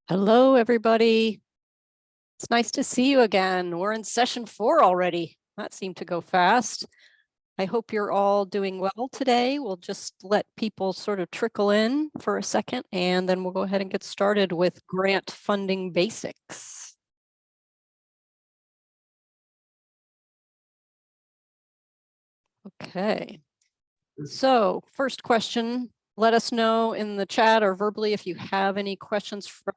Hello, everybody. It's nice to see you again. We're in session 4 already. That seemed to go fast. I hope you're all doing well today. We'll just let people sort of trickle in for a second, and then we'll go ahead and get started with grant funding basics. Okay. So first question, let us know in the chat or verbally if you have any questions from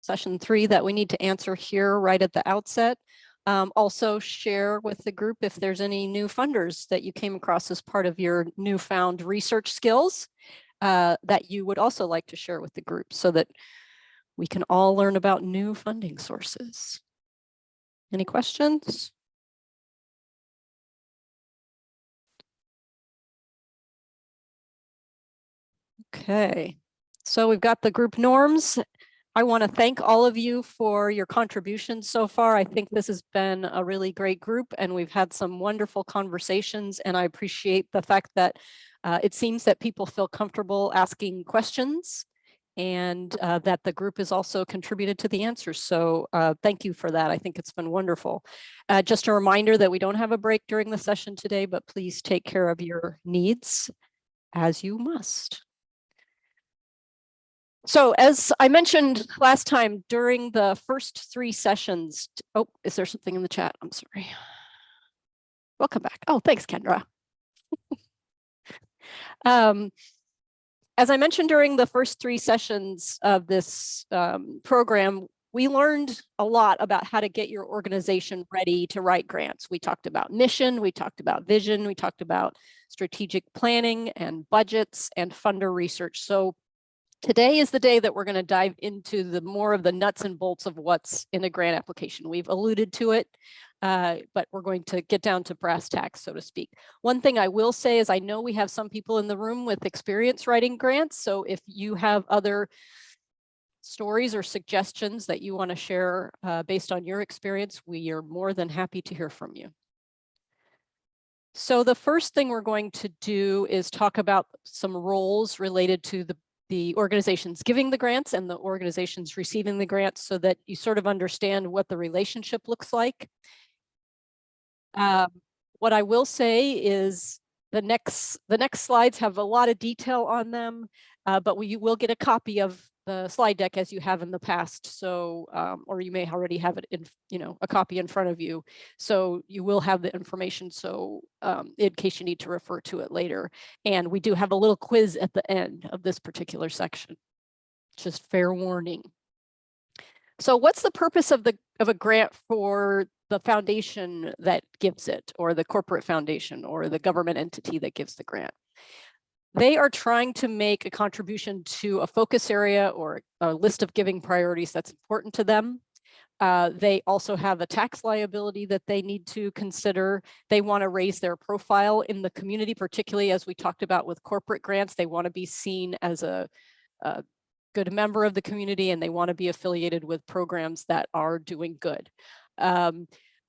session 3 that we need to answer here right at the outset. Also share with the group if there's any new funders that you came across as part of your newfound research skills that you would also like to share with the group so that we can all learn about new funding sources. Any questions? Okay, so we've got the group norms. I want to thank all of you for your contributions so far. I think this has been a really great group and we've had some wonderful conversations, and I appreciate the fact that it seems that people feel comfortable asking questions and that the group has also contributed to the answers. So thank you for that. I think it's been wonderful. Just a reminder that we don't have a break during the session today, but please take care of your needs as you must. So as I mentioned last time, during the first 3 sessions, oh, is there something in the chat? I'm sorry. Welcome back. Oh, thanks, Kendra. As I mentioned during the first 3 sessions of this program, we learned a lot about how to get your organization ready to write grants. We talked about mission, we talked about vision, we talked about strategic planning and budgets and funder research. So today is the day that we're going to dive into the more of the nuts and bolts of what's in a grant application. We've alluded to it, but we're going to get down to brass tacks, so to speak. One thing I will say is I know we have some people in the room with experience writing grants. So if you have other stories or suggestions that you want to share based on your experience, we are more than happy to hear from you. So the first thing we're going to do is talk about some roles related to the organizations giving the grants and the organizations receiving the grants so that you sort of understand what the relationship looks like. What I will say is the next slides have a lot of detail on them, but you will get a copy of the slide deck as you have in the past. So, or you may already have it in, a copy in front of you. So you will have the information. So in case you need to refer to it later. And we do have a little quiz at the end of this particular section. Just fair warning. So what's the purpose of a grant for the foundation that gives it, or the corporate foundation, or the government entity that gives the grant? They are trying to make a contribution to a focus area or a list of giving priorities that's important to them. They also have a tax liability that they need to consider. They want to raise their profile in the community, particularly as we talked about with corporate grants. They want to be seen as a good member of the community, and they want to be affiliated with programs that are doing good.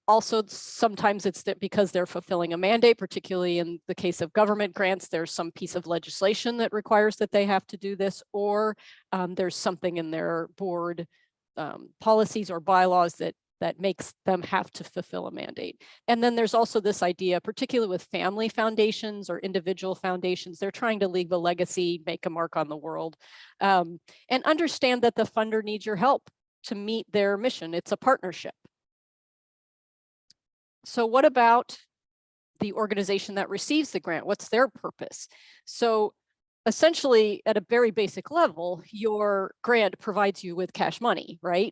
Also, sometimes it's that because they're fulfilling a mandate, particularly in the case of government grants, there's some piece of legislation that requires that they have to do this, or there's something in their board policies or bylaws that makes them have to fulfill a mandate. And then there's also this idea, particularly with family foundations or individual foundations, they're trying to leave a legacy, make a mark on the world, and understand that the funder needs your help to meet their mission. It's a partnership. So what about the organization that receives the grant? What's their purpose? So essentially, at a very basic level, your grant provides you with cash money, right?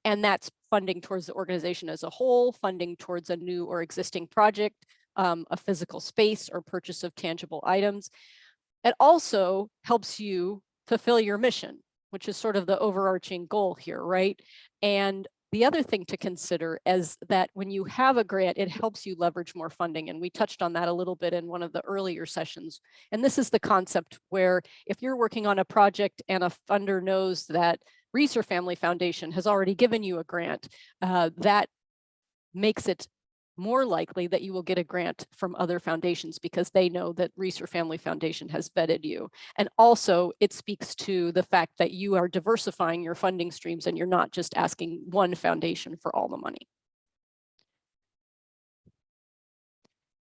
And that's funding towards the organization as a whole, funding towards a new or existing project, a physical space, or purchase of tangible items. It also helps you fulfill your mission, which is sort of the overarching goal here, right? And the other thing to consider is that when you have a grant, it helps you leverage more funding. And we touched on that a little bit in one of the earlier sessions. And this is the concept where if you're working on a project and a funder knows that Reeser Family Foundation has already given you a grant, that makes it more likely that you will get a grant from other foundations because they know that Reser Family Foundation has vetted you. And also it speaks to the fact that you are diversifying your funding streams and you're not just asking one foundation for all the money.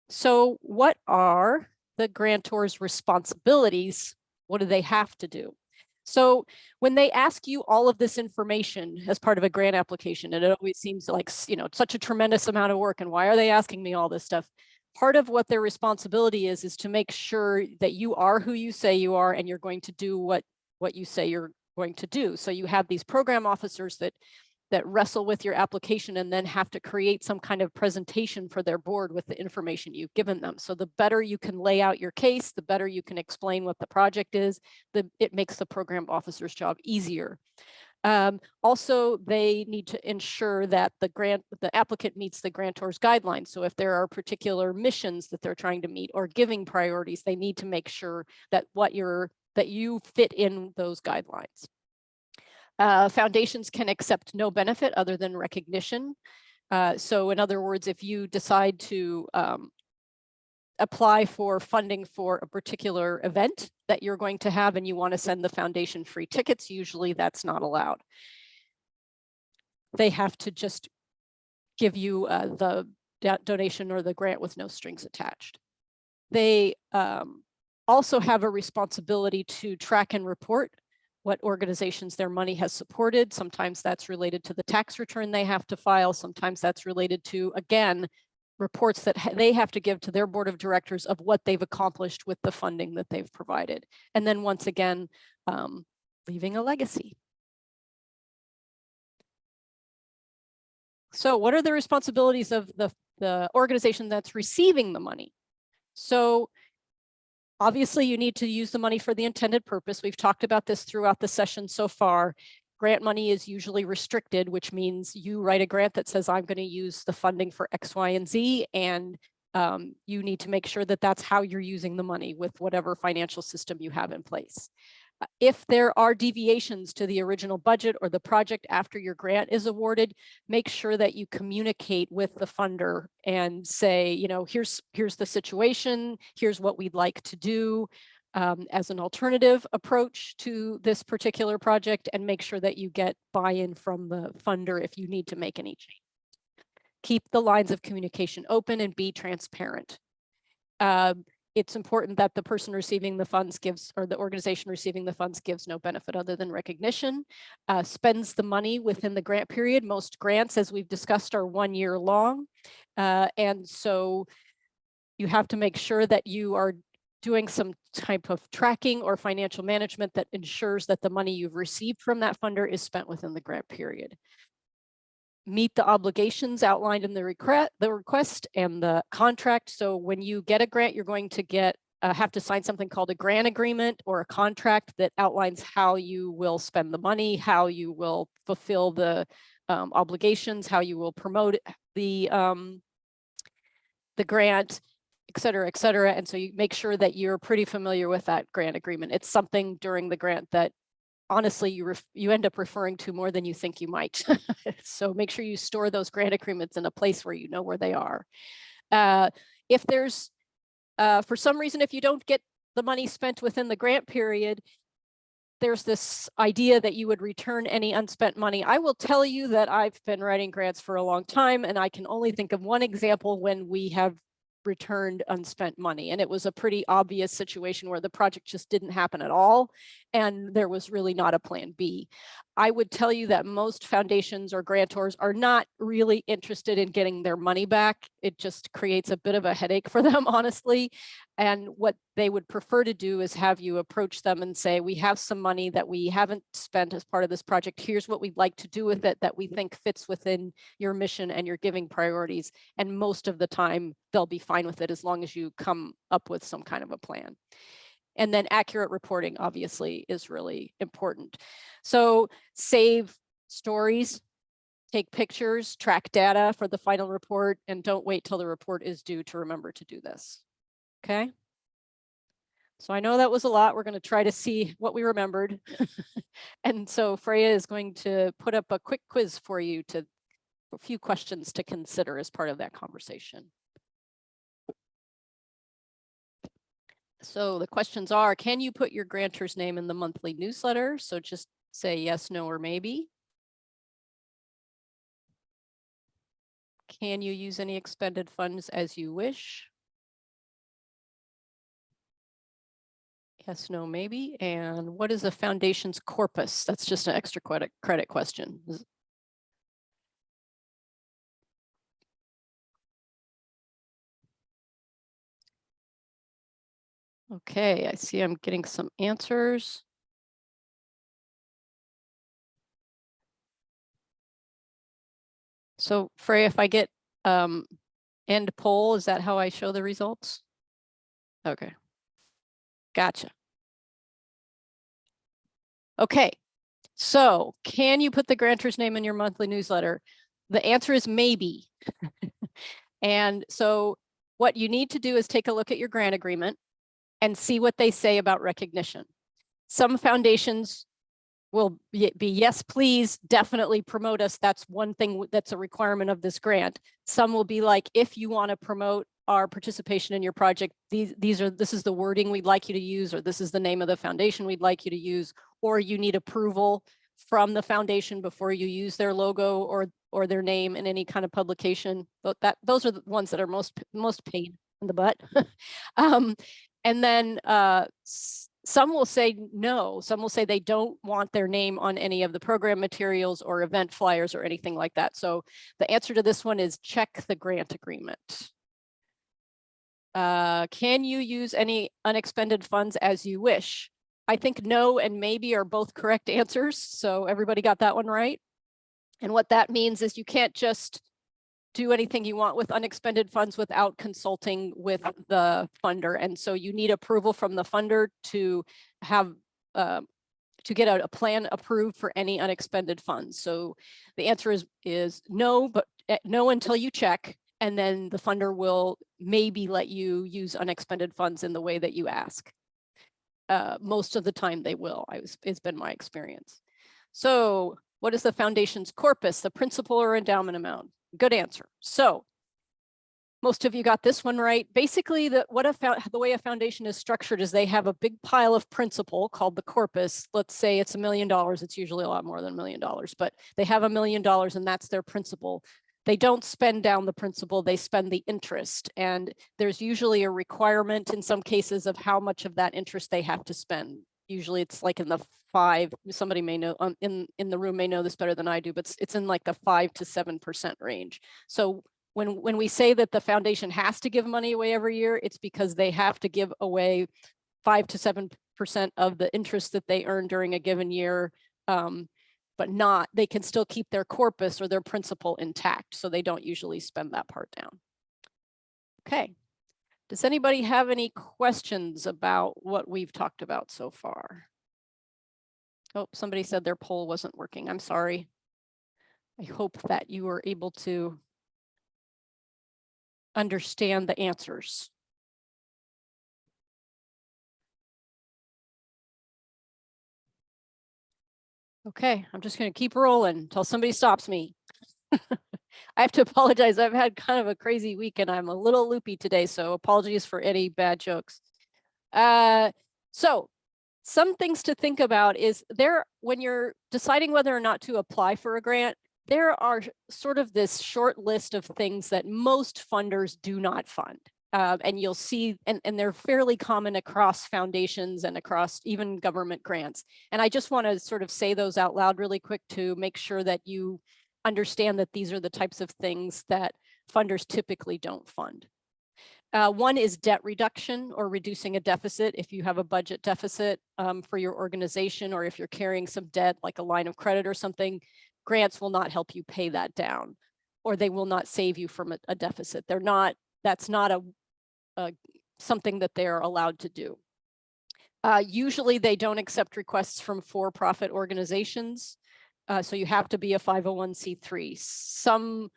So what are the grantor's responsibilities? What do they have to do? So when they ask you all of this information as part of a grant application, and it always seems like, you know, such a tremendous amount of work, and why are they asking me all this stuff? Part of what their responsibility is to make sure that you are who you say you are and you're going to do what you say you're going to do. So you have these program officers that wrestle with your application and then have to create some kind of presentation for their board with the information you've given them. So the better you can lay out your case, the better you can explain what the project is, it makes the program officer's job easier. Also, they need to ensure that the applicant meets the grantor's guidelines. So if there are particular missions that they're trying to meet or giving priorities, they need to make sure that that you fit in those guidelines. Foundations can accept no benefit other than recognition. So in other words, if you decide to apply for funding for a particular event that you're going to have and you want to send the foundation free tickets, usually that's not allowed. They have to just give you the donation or the grant with no strings attached. They also have a responsibility to track and report what organizations their money has supported. Sometimes that's related to the tax return they have to file. Sometimes that's related to, again, reports that they have to give to their board of directors of what they've accomplished with the funding that they've provided. And then once again, leaving a legacy. So what are the responsibilities of the organization that's receiving the money? So obviously, you need to use the money for the intended purpose. We've talked about this throughout the session so far. Grant money is usually restricted, which means you write a grant that says, I'm going to use the funding for X, Y, and Z, and you need to make sure that that's how you're using the money with whatever financial system you have in place. If there are deviations to the original budget or the project after your grant is awarded, make sure that you communicate with the funder and say, you know, here's the situation, here's what we'd like to do as an alternative approach to this particular project, and make sure that you get buy-in from the funder if you need to make any change. Keep the lines of communication open and be transparent. It's important that the person receiving the funds gives, or the organization receiving the funds gives no benefit other than recognition, spends the money within the grant period. Most grants, as we've discussed, are 1 year long. And so you have to make sure that you are doing some type of tracking or financial management that ensures that the money you've received from that funder is spent within the grant period. Meet the obligations outlined in the request and the contract. So when you get a grant, you're going to have to sign something called a grant agreement or a contract that outlines how you will spend the money, how you will fulfill the obligations, how you will promote the grant, et cetera, et cetera. And so you make sure that you're pretty familiar with that grant agreement. It's something during the grant that honestly, you end up referring to more than you think you might. So make sure you store those grant agreements in a place where you know where they are. If there's, for some reason, if you don't get the money spent within the grant period, there's this idea that you would return any unspent money. I will tell you that I've been writing grants for a long time, and I can only think of one example when we have returned unspent money. And it was a pretty obvious situation where the project just didn't happen at all. And there was really not a plan B. I would tell you that most foundations or grantors are not really interested in getting their money back. It just creates a bit of a headache for them, honestly. And what they would prefer to do is have you approach them and say, we have some money that we haven't spent as part of this project. Here's what we'd like to do with it that we think fits within your mission and your giving priorities. And most of the time, they'll be fine with it as long as you come up with some kind of a plan. And then accurate reporting, obviously, is really important. So save stories, take pictures, track data for the final report, and don't wait till the report is due to remember to do this. Okay. So I know that was a lot. We're going to try to see what we remembered. And so Freya is going to put up a quick quiz for you to a few questions to consider as part of that conversation. So the questions are, can you put your grantor's name in the monthly newsletter? So just say yes, no, or maybe. Can you use any expended funds as you wish? Yes, no, maybe. And what is the foundation's corpus? That's just an extra credit question. Okay, I see I'm getting some answers. So Freya, if I get end poll, is that how I show the results? Okay, gotcha. Okay, so can you put the grantor's name in your monthly newsletter? The answer is maybe. And so what you need to do is take a look at your grant agreement and see what they say about recognition. Some foundations will be yes, please, definitely promote us. That's one thing that's a requirement of this grant. Some will be like, if you want to promote our participation in your project, this is the wording we'd like you to use, or this is the name of the foundation we'd like you to use, or you need approval from the foundation before you use their logo or their name in any kind of publication. Those are the ones that are most pain in the butt. And then some will say no. Some will say they don't want their name on any of the program materials or event flyers or anything like that. So the answer to this one is check the grant agreement. Can you use any unexpended funds as you wish? I think no and maybe are both correct answers. So everybody got that one right. And what that means is you can't just do anything you want with unexpended funds without consulting with the funder. And so you need approval from the funder to have to get a plan approved for any unexpended funds. So the answer is no, but no until you check, and then the funder will maybe let you use unexpended funds in the way that you ask. Most of the time they will. It's been my experience. So what is the foundation's corpus, the principal or endowment amount? Good answer. So most of you got this one right. Basically, the way a foundation is structured is they have a big pile of principal called the corpus. Let's say it's $1 million. It's usually a lot more than $1 million, but they have $1 million and that's their principal. They don't spend down the principal, they spend the interest. And there's usually a requirement in some cases of how much of that interest they have to spend. Usually it's like in the 5, somebody may know in the room may know this better than I do, but it's in like the 5 to 7% range. So when we say that the foundation has to give money away every year, it's because they have to give away 5 to 7% of the interest that they earn during a given year. But they can still keep their corpus or their principal intact. So they don't usually spend that part down. Okay. Does anybody have any questions about what we've talked about so far? Oh, somebody said their poll wasn't working. I'm sorry. I hope that you were able to understand the answers. Okay, I'm just going to keep rolling until somebody stops me. I have to apologize. I've had kind of a crazy week and I'm a little loopy today, so apologies for any bad jokes. So some things to think about is when you're deciding whether or not to apply for a grant, there are sort of this short list of things that most funders do not fund. And you'll see, and they're fairly common across foundations and across even government grants. And I just want to sort of say those out loud really quick to make sure that you understand that these are the types of things that funders typically don't fund. One is debt reduction or reducing a deficit. If you have a budget deficit for your organization, or if you're carrying some debt like a line of credit or something, grants will not help you pay that down, or they will not save you from a deficit. That's not something that they're allowed to do. Usually they don't accept requests from for-profit organizations. So you have to be a 501c3. Some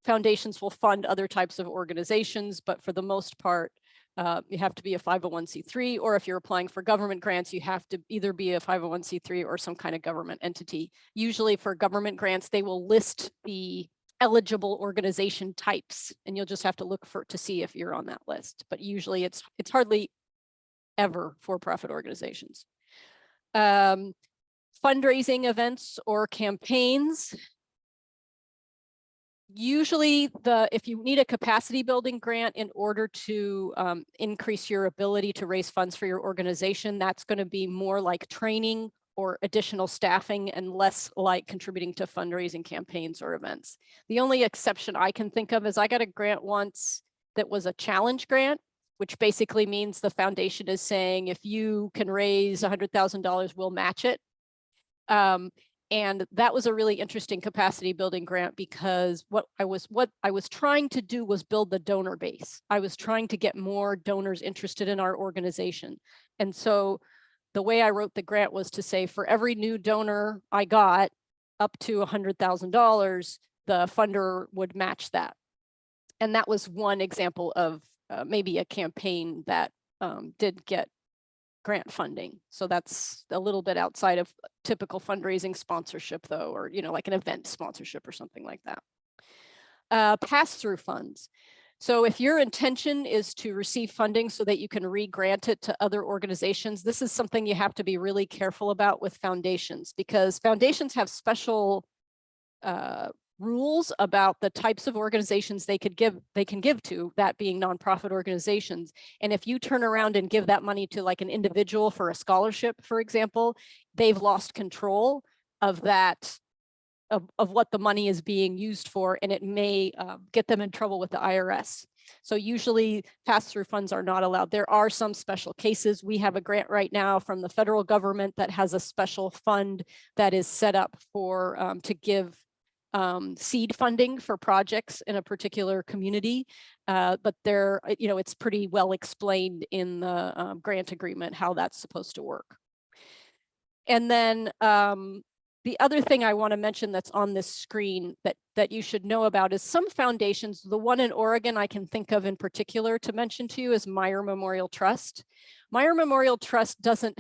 foundations will fund other types of organizations, but for the most part, you have to be a 501c3, or if you're applying for government grants, you have to either be a 501c3 or some kind of government entity. Usually for government grants, they will list the eligible organization types, and you'll just have to look to see if you're on that list. But usually it's hardly ever for-profit organizations. Fundraising events or campaigns. Usually if you need a capacity building grant in order to increase your ability to raise funds for your organization, that's going to be more like training or additional staffing and less like contributing to fundraising campaigns or events. The only exception I can think of is I got a grant once that was a challenge grant, which basically means the foundation is saying, if you can raise $100,000, we'll match it. And that was a really interesting capacity building grant, because what I was trying to do was build the donor base. I was trying to get more donors interested in our organization. And so the way I wrote the grant was to say, for every new donor I got up to $100,000, the funder would match that. And that was one example of maybe a campaign that did get grant funding. So that's a little bit outside of typical fundraising sponsorship though, or, like an event sponsorship or something like that. Pass-through funds. So if your intention is to receive funding so that you can re-grant it to other organizations, this is something you have to be really careful about with foundations, because foundations have special rules about the types of organizations they can give to, that being nonprofit organizations. And if you turn around and give that money to like an individual for a scholarship, for example, they've lost control of that, of what the money is being used for, and it may get them in trouble with the IRS. So usually pass-through funds are not allowed. There are some special cases. We have a grant right now from the federal government that has a special fund that is set up for to give seed funding for projects in a particular community, but it's pretty well explained in the grant agreement how that's supposed to work. And then the other thing I want to mention that's on this screen that you should know about is some foundations. The one in Oregon I can think of in particular to mention to you is Meyer Memorial Trust. Meyer Memorial Trust doesn't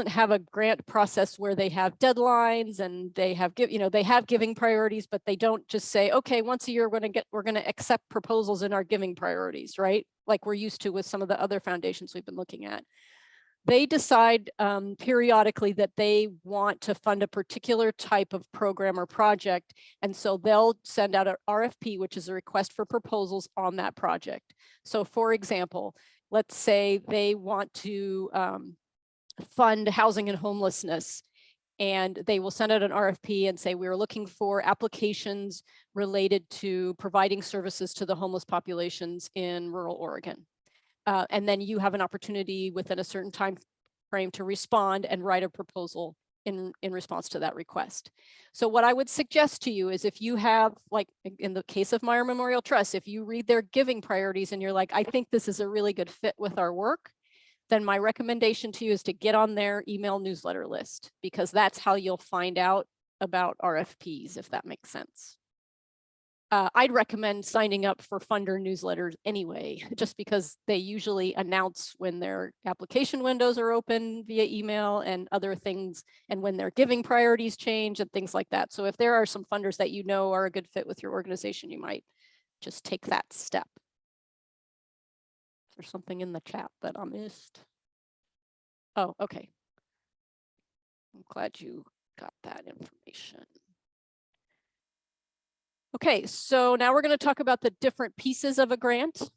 have a grant process where they have deadlines and they have giving priorities, but they don't just say, okay, once a year we're going to accept proposals in our giving priorities, right? Like we're used to with some of the other foundations we've been looking at. They decide periodically that they want to fund a particular type of program or project. And so they'll send out an RFP, which is a request for proposals on that project. So for example, let's say they want to fund housing and homelessness, and they will send out an RFP and say, we're looking for applications related to providing services to the homeless populations in rural Oregon. And then you have an opportunity within a certain time frame to respond and write a proposal in response to that request. So what I would suggest to you is, if you have, like in the case of Meyer Memorial Trust, if you read their giving priorities and you're like, I think this is a really good fit with our work, then my recommendation to you is to get on their email newsletter list, because that's how you'll find out about RFPs, if that makes sense. I'd recommend signing up for funder newsletters anyway, just because they usually announce when their application windows are open via email and other things, and when their giving priorities change and things like that. So if there are some funders that you know are a good fit with your organization, you might just take that step. Is there something in the chat that I missed? Oh, okay. I'm glad you got that information. Okay, so now we're going to talk about the different pieces of a grant.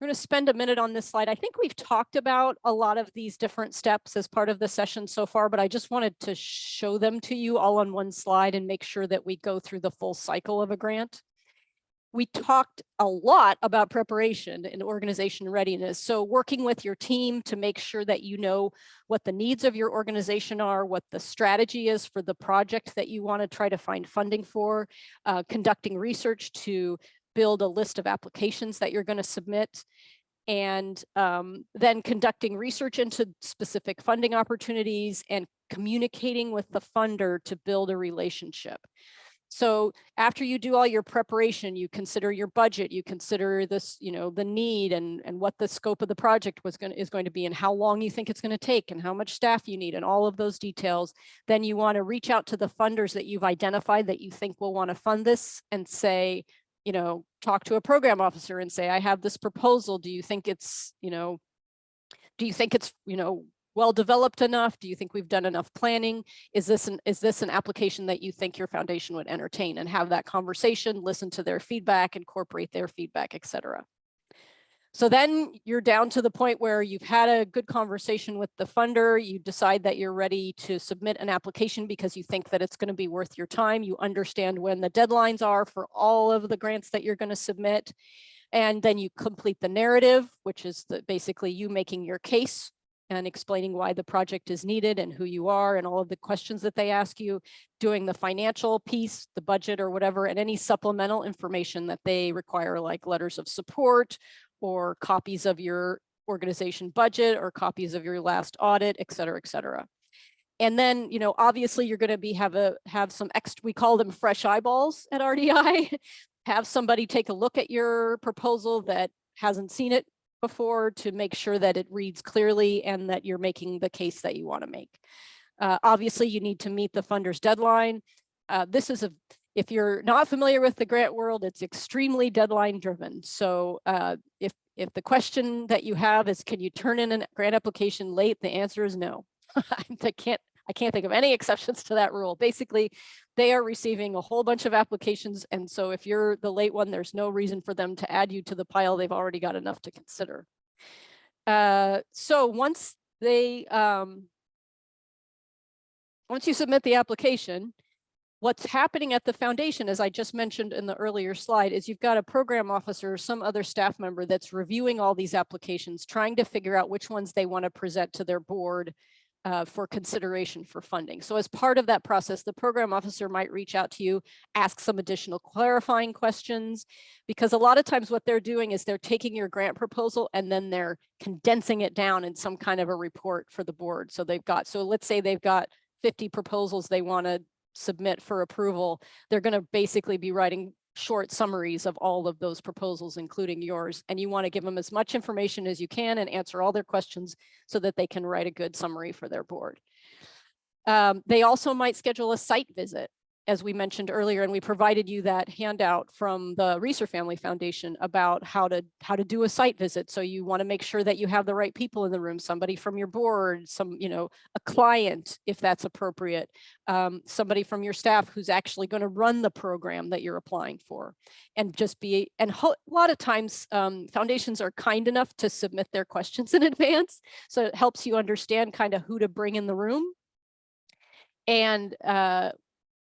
We're going to spend a minute on this slide. I think we've talked about a lot of these different steps as part of the session so far, but I just wanted to show them to you all on one slide and make sure that we go through the full cycle of a grant. We talked a lot about preparation and organization readiness. So working with your team to make sure that you know what the needs of your organization are, what the strategy is for the project that you want to try to find funding for, conducting research to build a list of applications that you're going to submit, and then conducting research into specific funding opportunities and communicating with the funder to build a relationship. So after you do all your preparation, you consider your budget, you consider this, the need and what the scope of the project is going to be and how long you think it's going to take and how much staff you need and all of those details. Then you want to reach out to the funders that you've identified that you think will want to fund this and say, talk to a program officer and say, I have this proposal. Do you think it's, well developed enough? Do you think we've done enough planning? Is this an application that you think your foundation would entertain? And have that conversation, listen to their feedback, incorporate their feedback, et cetera. So then you're down to the point where you've had a good conversation with the funder. You decide that you're ready to submit an application because you think that it's going to be worth your time. You understand when the deadlines are for all of the grants that you're going to submit. And then you complete the narrative, which is basically you making your case and explaining why the project is needed and who you are and all of the questions that they ask you, doing the financial piece, the budget or whatever, and any supplemental information that they require, like letters of support or copies of your organization budget or copies of your last audit, et cetera, et cetera. And then, obviously you're going to have some extra, we call them fresh eyeballs at RDI, have somebody take a look at your proposal that hasn't seen it before to make sure that it reads clearly and that you're making the case that you want to make. Obviously, you need to meet the funder's deadline. If you're not familiar with the grant world, it's extremely deadline driven. So if the question that you have is, can you turn in a grant application late? The answer is no. I can't think of any exceptions to that rule. Basically, they are receiving a whole bunch of applications. And so if you're the late one, there's no reason for them to add you to the pile. They've already got enough to consider. So once you submit the application, what's happening at the foundation, as I just mentioned in the earlier slide, is you've got a program officer or some other staff member that's reviewing all these applications, trying to figure out which ones they want to present to their board for consideration for funding. So as part of that process, the program officer might reach out to you, ask some additional clarifying questions, because a lot of times what they're doing is they're taking your grant proposal and then they're condensing it down in some kind of a report for the board. So let's say they've got 50 proposals they want to submit for approval. They're going to basically be writing short summaries of all of those proposals, including yours. And you want to give them as much information as you can and answer all their questions so that they can write a good summary for their board. They also might schedule a site visit, as we mentioned earlier, and we provided you that handout from the Reeser Family Foundation about how to do a site visit. So you want to make sure that you have the right people in the room, somebody from your board, a client, if that's appropriate, somebody from your staff who's actually going to run the program that you're applying for, and a lot of times foundations are kind enough to submit their questions in advance. So it helps you understand kind of who to bring in the room and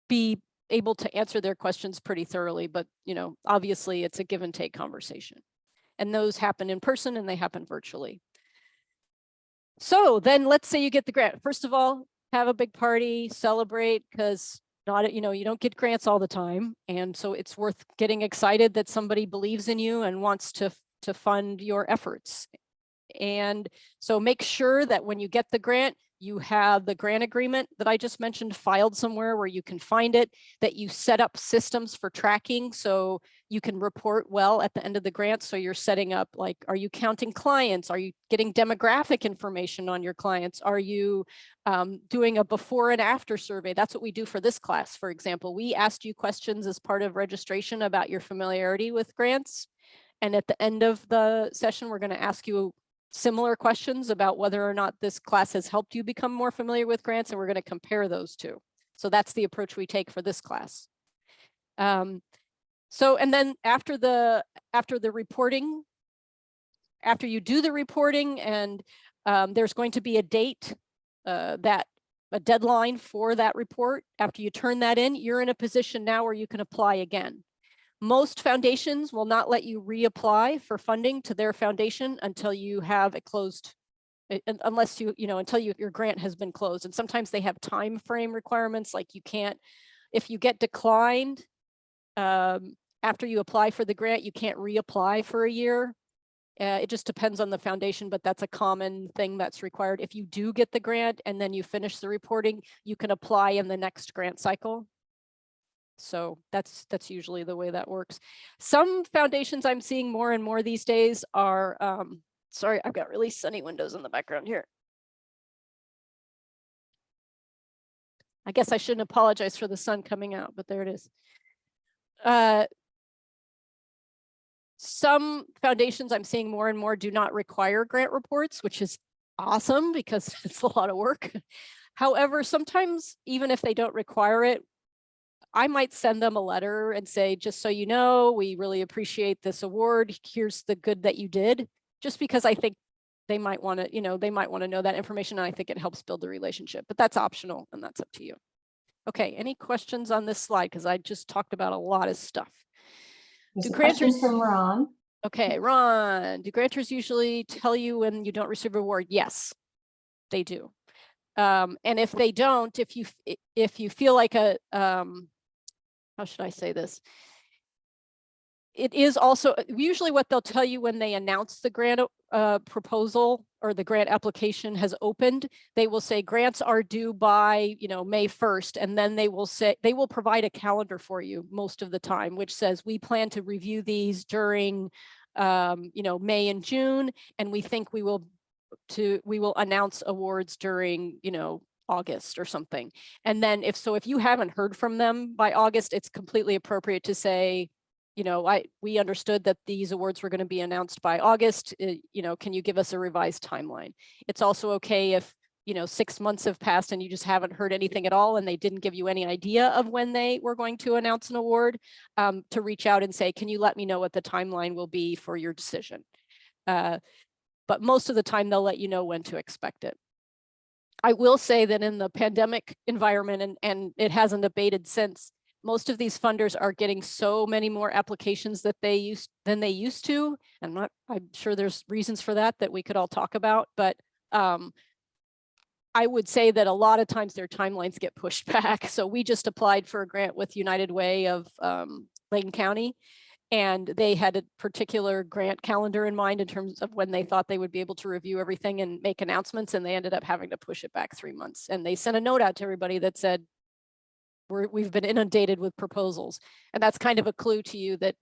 be able to answer their questions pretty thoroughly. But, obviously it's a give and take conversation. And those happen in person and they happen virtually. So then let's say you get the grant. First of all, have a big party, celebrate, because you don't get grants all the time. And so it's worth getting excited that somebody believes in you and wants to fund your efforts. And so make sure that when you get the grant, you have the grant agreement that I just mentioned filed somewhere where you can find it, that you set up systems for tracking so you can report well at the end of the grant. So you're setting up, like, are you counting clients? Are you getting demographic information on your clients? Are you doing a before and after survey? That's what we do for this class, for example. We asked you questions as part of registration about your familiarity with grants. And at the end of the session, we're going to ask you similar questions about whether or not this class has helped you become more familiar with grants, and we're going to compare those two. So that's the approach we take for this class. And then after the reporting, after you do the reporting, and there's going to be a date, a deadline for that report. After you turn that in, you're in a position now where you can apply again. Most foundations will not let you reapply for funding to their foundation until you have it closed, unless until your grant has been closed. And sometimes they have time frame requirements, like you can't, if you get declined after you apply for the grant, you can't reapply for a year. It just depends on the foundation, but that's a common thing that's required. If you do get the grant and then you finish the reporting, you can apply in the next grant cycle. So that's usually the way that works. Some foundations I'm seeing more and more these days are, sorry, I've got really sunny windows in the background here. I guess I shouldn't apologize for the sun coming out, but there it is. Some foundations I'm seeing more and more do not require grant reports, which is awesome because it's a lot of work. However, sometimes even if they don't require it, I might send them a letter and say, just so you know, we really appreciate this award. Here's the good that you did, just because I think they might want to, they might want to know that information. And I think it helps build the relationship, but that's optional and that's up to you. Okay, any questions on this slide? Because I just talked about a lot of stuff. There's a question from Ron. Okay, Ron, do grantors usually tell you when you don't receive a reward? Yes, they do. And if they don't, if you feel like a, how should I say this? It is also usually what they'll tell you when they announce the grant proposal or the grant application has opened. They will say grants are due by, May 1st. And then they will provide a calendar for you most of the time, which says we plan to review these during, May and June. And we think we will announce awards during, August or something. And then if you haven't heard from them by August, it's completely appropriate to say, we understood that these awards were going to be announced by August. Can you give us a revised timeline? It's also okay if, 6 months have passed and you just haven't heard anything at all and they didn't give you any idea of when they were going to announce an award, to reach out and say, can you let me know what the timeline will be for your decision? But most of the time they'll let you know when to expect it. I will say that in the pandemic environment, and it hasn't abated since, most of these funders are getting so many more applications than they used to. I'm sure there's reasons for that we could all talk about, but I would say that a lot of times their timelines get pushed back. So we just applied for a grant with United Way of Layton County, and they had a particular grant calendar in mind in terms of when they thought they would be able to review everything and make announcements, and they ended up having to push it back 3 months. And they sent a note out to everybody that said, we've been inundated with proposals. And that's kind of a clue to you that,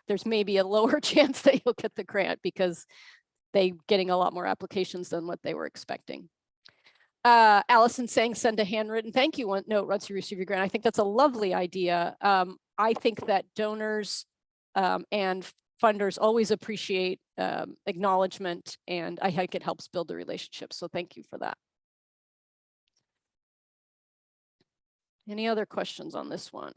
there's maybe a lower chance that you'll get the grant because they're getting a lot more applications than what they were expecting. Allison saying send a handwritten thank you note once you receive your grant. I think that's a lovely idea. I think that donors and funders always appreciate acknowledgement, and I think it helps build the relationship. So thank you for that. Any other questions on this one?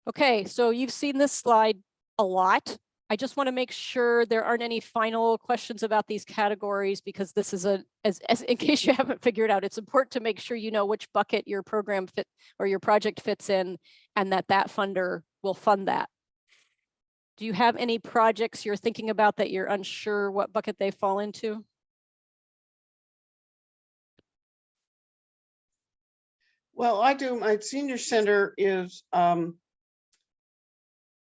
Okay, so you've seen this slide a lot. I just want to make sure there aren't any final questions about these categories, because this is in case you haven't figured out, it's important to make sure you know which bucket your program or your project fits in, and that funder will fund that. Do you have any projects you're thinking about that you're unsure what bucket they fall into? Well, I do. My senior center is,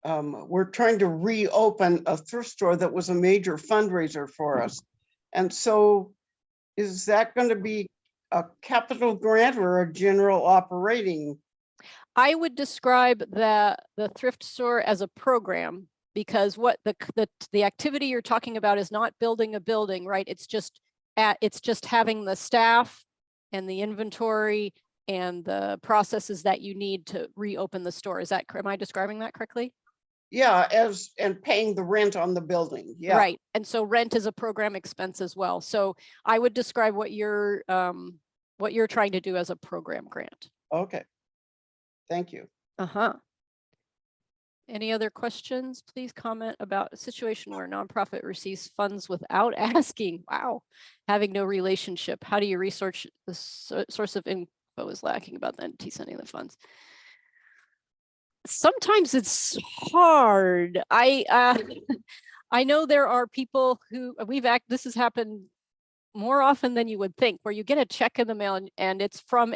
we're trying to reopen a thrift store that was a major fundraiser for us. And so is that going to be a capital grant or a general operating? I would describe the thrift store as a program, because what the activity you're talking about is not building a building, right? It's just having the staff and the inventory and the processes that you need to reopen the store. Am I describing that correctly? Yeah, and paying the rent on the building. Yeah. Right. And so rent is a program expense as well. So I would describe what you're trying to do as a program grant. Okay. Thank you. Any other questions? Please comment about a situation where a nonprofit receives funds without asking. Wow. Having no relationship. How do you research the source of info is lacking about the entity sending the funds? Sometimes it's hard. I know there are people who this has happened more often than you would think, where you get a check in the mail and it's from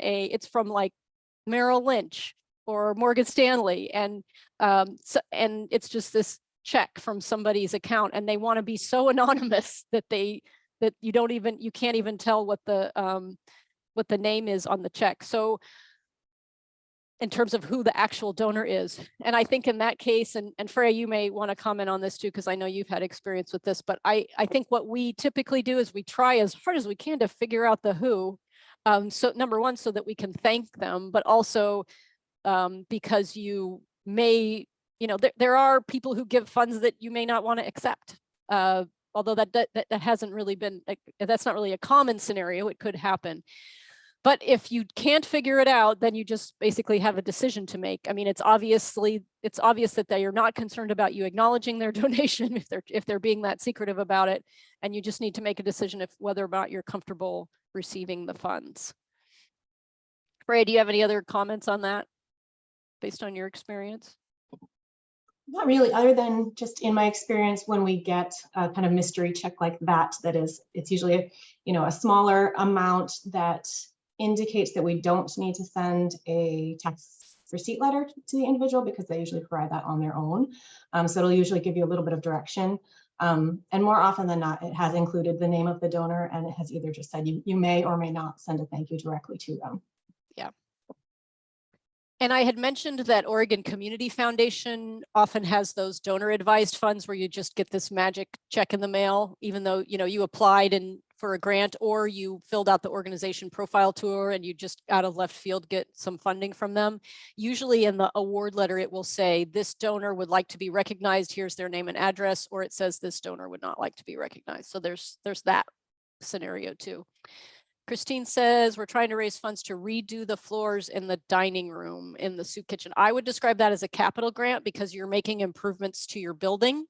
like Merrill Lynch or Morgan Stanley, and it's just this check from somebody's account, and they want to be so anonymous that they that you can't even tell what the name is on the check. So in terms of who the actual donor is. And I think in that case, and Freya, you may want to comment on this too, because I know you've had experience with this, but I think what we typically do is we try as hard as we can to figure out the who. So number one, so that we can thank them, but also because you may, there are people who give funds that you may not want to accept. Although that hasn't really been, that's not really a common scenario, it could happen. But if you can't figure it out, then you just basically have a decision to make. I mean, it's obvious that they are not concerned about you acknowledging their donation if they're being that secretive about it, and you just need to make a decision of whether or not you're comfortable receiving the funds. Freya, do you have any other comments on that based on your experience? Not really, other than just in my experience, when we get a kind of mystery check like that, it's usually a smaller amount that indicates that we don't need to send a tax receipt letter to the individual, because they usually provide that on their own. So it'll usually give you a little bit of direction. And more often than not, it has included the name of the donor, and it has either just said you may or may not send a thank you directly to them. Yeah. And I had mentioned that Oregon Community Foundation often has those donor advised funds where you just get this magic check in the mail, even though you applied for a grant, or you filled out the organization profile tour and you just out of left field get some funding from them. Usually in the award letter, it will say this donor would like to be recognized. Here's their name and address, or it says this donor would not like to be recognized. So there's that scenario too. Christine says, we're trying to raise funds to redo the floors in the dining room in the soup kitchen. I would describe that as a capital grant because you're making improvements to your building.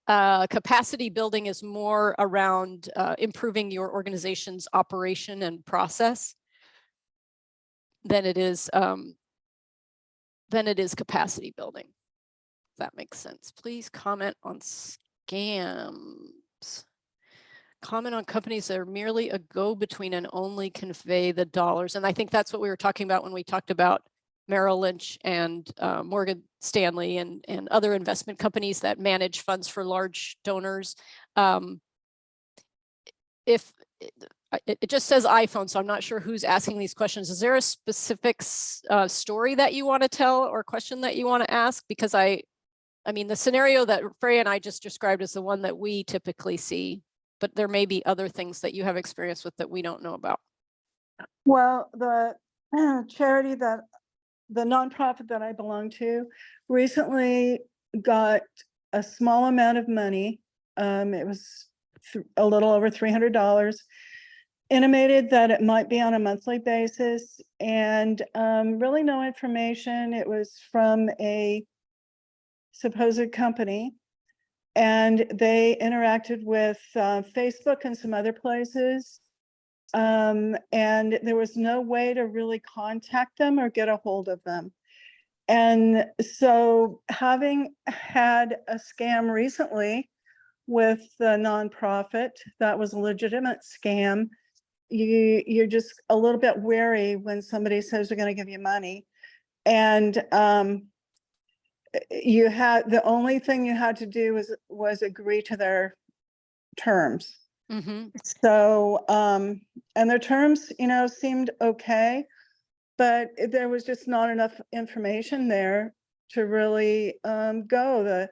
Capacity building is more around improving your organization's operation and process than it is capacity building. If that makes sense. Please comment on scams. Comment on companies that are merely a go-between and only convey the dollars. And I think that's what we were talking about when we talked about Merrill Lynch and Morgan Stanley and other investment companies that manage funds for large donors. If it just says iPhone, so I'm not sure who's asking these questions. Is there a specific story that you want to tell or question that you want to ask? Because I mean, the scenario that Freya and I just described is the one that we typically see, but there may be other things that you have experience with that we don't know about. Well, the charity the nonprofit that I belong to recently got a small amount of money. It was a little over $300, intimated that it might be on a monthly basis, and really no information. It was from a supposed company, and they interacted with Facebook and some other places. And there was no way to really contact them or get a hold of them. And so, having had a scam recently with the nonprofit that was a legitimate scam, you're just a little bit wary when somebody says they're going to give you money. And you had, the only thing you had to do was agree to their terms. Mm-hmm. So, and their terms, seemed okay, but there was just not enough information there to really go.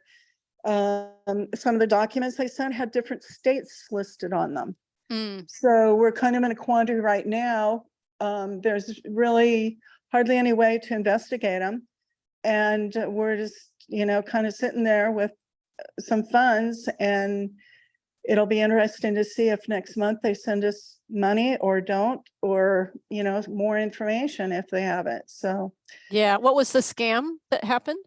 Some of the documents they sent had different states listed on them. Mm. So we're kind of in a quandary right now. There's really hardly any way to investigate them. And we're just, kind of sitting there with some funds, and it'll be interesting to see if next month they send us money or don't, or, more information if they have it. So, yeah. What was the scam that happened?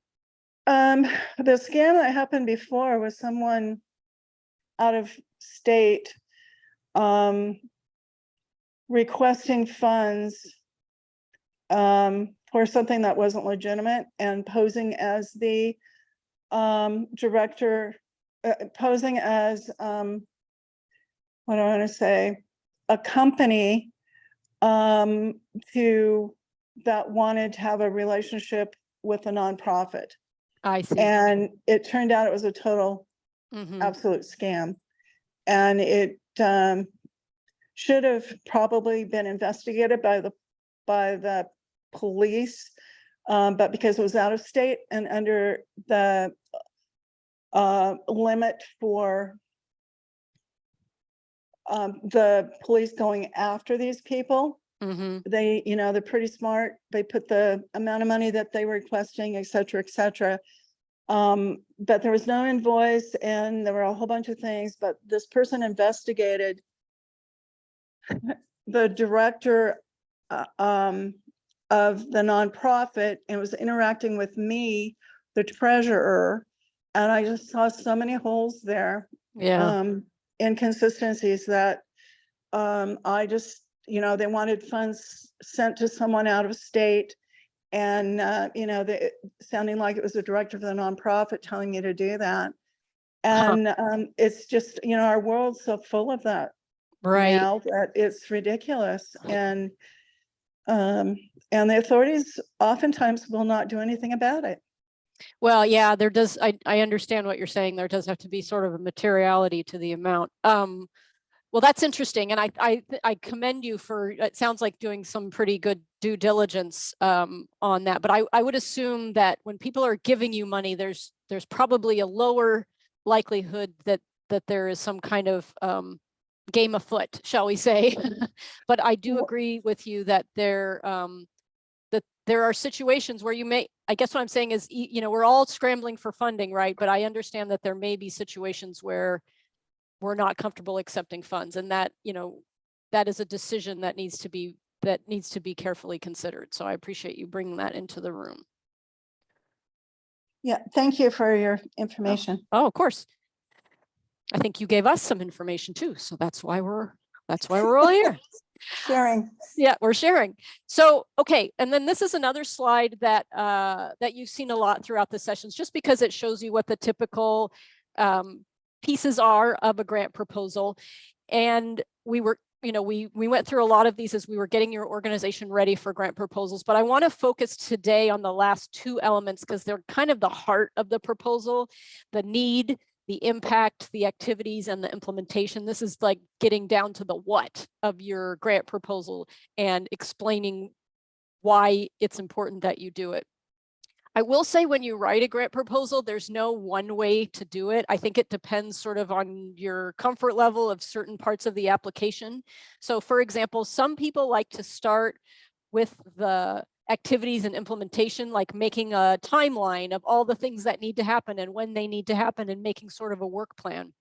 the scam that happened before was someone out of state requesting funds for something that wasn't legitimate, and posing as the director, posing as what do I want to say, a company that wanted to have a relationship with a nonprofit. I see. And it turned out it was a total Mm-hmm. absolute scam. and it should have probably been investigated by the police, but because it was out of state and under the limit for the police going after these people, Mm-hmm. they, they're pretty smart. They put the amount of money that they were requesting, et cetera, et cetera. But there was no invoice and there were a whole bunch of things, but this person investigated the director of the nonprofit and was interacting with me, the treasurer. And I just saw so many holes there, Yeah. inconsistencies that I just, they wanted funds sent to someone out of state. And, they sounding like it was the director of the nonprofit telling me to do that. And it's just, our world's so full of that Right. now that it's ridiculous. And the authorities oftentimes will not do anything about it. Well, yeah, there does. I understand what you're saying. There does have to be sort of a materiality to the amount. Well, that's interesting. And I commend you for, it sounds like doing some pretty good due diligence on that. But I would assume that when people are giving you money, there's probably a lower likelihood that there is some kind of game afoot, shall we say. But I do agree with you that there are situations where you may, I guess what I'm saying is, we're all scrambling for funding, right? But I understand that there may be situations where we're not comfortable accepting funds, and that, that is a decision that needs to be carefully considered. So I appreciate you bringing that into the room. Yeah, thank you for your information. Oh, of course. I think you gave us some information too, so that's why we're all here. Sharing. Yeah, we're sharing. So, okay. And then this is another slide that that you've seen a lot throughout the sessions, just because it shows you what the typical pieces are of a grant proposal. And we were, we went through a lot of these as we were getting your organization ready for grant proposals, but I want to focus today on the last two elements because they're kind of the heart of the proposal: the need, the impact, the activities, and the implementation. This is like getting down to the what of your grant proposal and explaining why it's important that you do it. I will say, when you write a grant proposal, there's no one way to do it. I think it depends sort of on your comfort level of certain parts of the application. So for example, some people like to start with the activities and implementation, like making a timeline of all the things that need to happen and when they need to happen, and making sort of a work plan.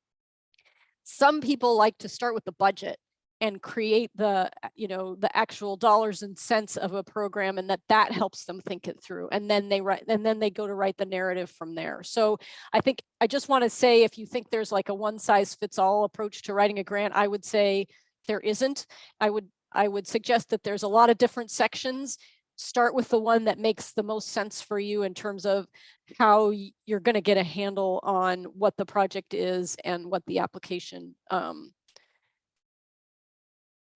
Some people like to start with the budget and create the, the actual dollars and cents of a program, and that helps them think it through. And then they go to write the narrative from there. So I think I just want to say, if you think there's like a one size fits all approach to writing a grant, I would say there isn't. I would suggest that there's a lot of different sections. Start with the one that makes the most sense for you in terms of how you're going to get a handle on what the project is and what the application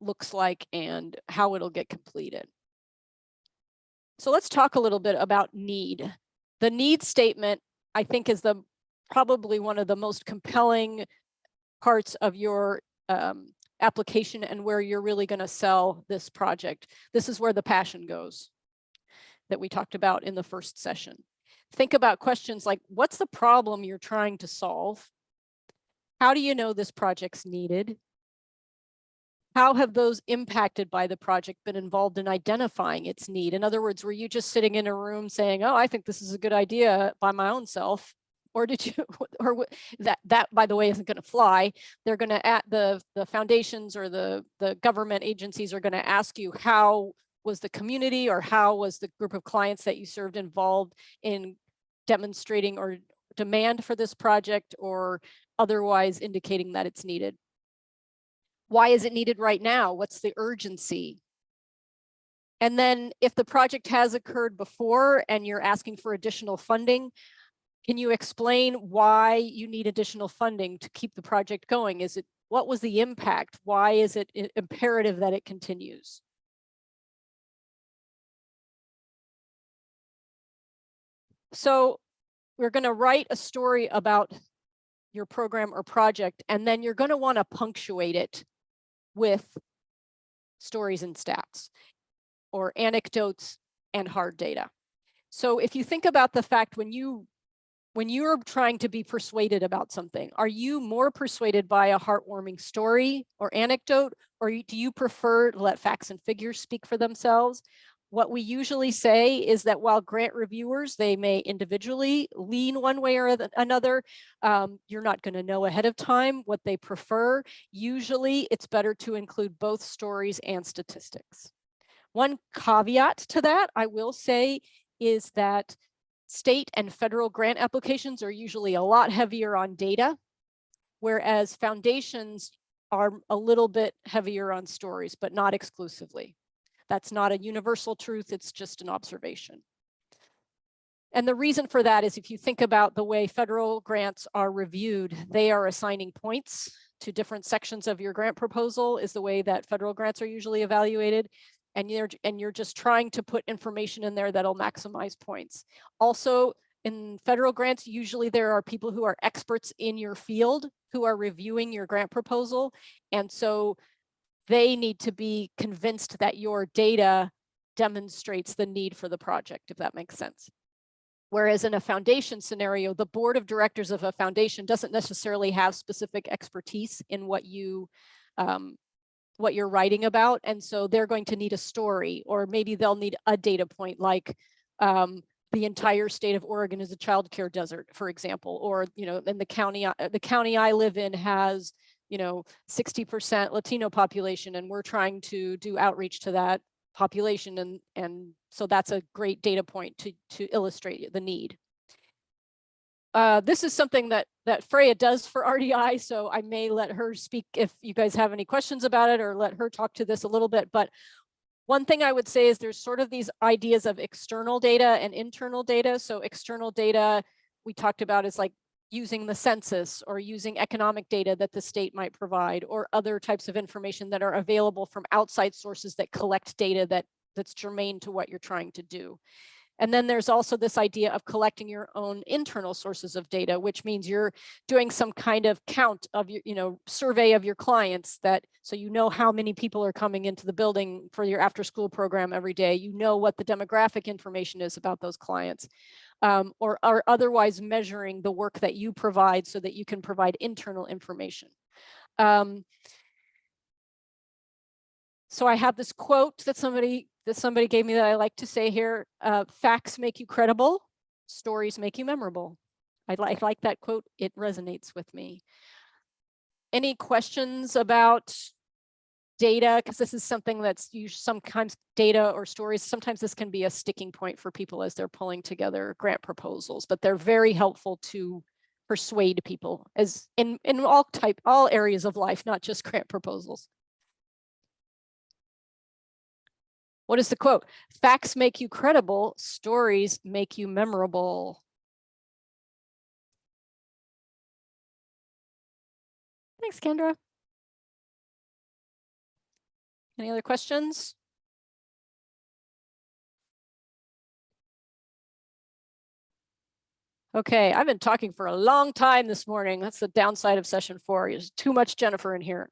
looks like and how it'll get completed. So let's talk a little bit about need. The need statement, I think, is probably one of the most compelling parts of your application, and where you're really going to sell this project. This is where the passion goes that we talked about in the first session. Think about questions like, what's the problem you're trying to solve? How do you know this project's needed? How have those impacted by the project been involved in identifying its need? In other words, were you just sitting in a room saying, oh, I think this is a good idea by my own self? Or did you, or that by the way, isn't going to fly. They're going to, at the foundations or the government agencies are going to ask you, how was the community or how was the group of clients that you served involved in demonstrating or demand for this project, or otherwise indicating that it's needed? Why is it needed right now? What's the urgency? And then if the project has occurred before and you're asking for additional funding, can you explain why you need additional funding to keep the project going? What was the impact? Why is it imperative that it continues? So we're going to write a story about your program or project, and then you're going to want to punctuate it with stories and stats or anecdotes and hard data. So if you think about the fact when you're trying to be persuaded about something, are you more persuaded by a heartwarming story or anecdote, or do you prefer to let facts and figures speak for themselves? What we usually say is that while grant reviewers, they may individually lean one way or another, you're not going to know ahead of time what they prefer. Usually it's better to include both stories and statistics. One caveat to that, I will say, is that state and federal grant applications are usually a lot heavier on data, whereas foundations are a little bit heavier on stories, but not exclusively. That's not a universal truth, it's just an observation. And the reason for that is if you think about the way federal grants are reviewed, they are assigning points to different sections of your grant proposal is the way that federal grants are usually evaluated. And you're just trying to put information in there that'll maximize points. Also, in federal grants, usually there are people who are experts in your field who are reviewing your grant proposal. And so they need to be convinced that your data demonstrates the need for the project, if that makes sense. Whereas in a foundation scenario, the board of directors of a foundation doesn't necessarily have specific expertise in what you're writing about. And so they're going to need a story, or maybe they'll need a data point like the entire state of Oregon is a childcare desert, for example, or, in the county I live in has, 60% Latino population, and we're trying to do outreach to that population. And so that's a great data point to illustrate the need. This is something that Freya does for RDI, so I may let her speak if you guys have any questions about it, or let her talk to this a little bit. But one thing I would say is there's sort of these ideas of external data and internal data. So external data we talked about is like using the census or using economic data that the state might provide, or other types of information that are available from outside sources that collect data that's germane to what you're trying to do. And then there's also this idea of collecting your own internal sources of data, which means you're doing some kind of count of your, survey of your clients, so you know how many people are coming into the building for your after school program every day. You know what the demographic information is about those clients, or are otherwise measuring the work that you provide so that you can provide internal information. So I have this quote that somebody gave me that I like to say here: facts make you credible, stories make you memorable. I like that quote. It resonates with me. Any questions about data? Because this is something that's sometimes data or stories, sometimes this can be a sticking point for people as they're pulling together grant proposals, but they're very helpful to persuade people as in all areas of life, not just grant proposals. What is the quote? Facts make you credible, stories make you memorable. Thanks, Kendra. Any other questions? Okay, I've been talking for a long time this morning. That's the downside of session 4. There's too much Jennifer in here.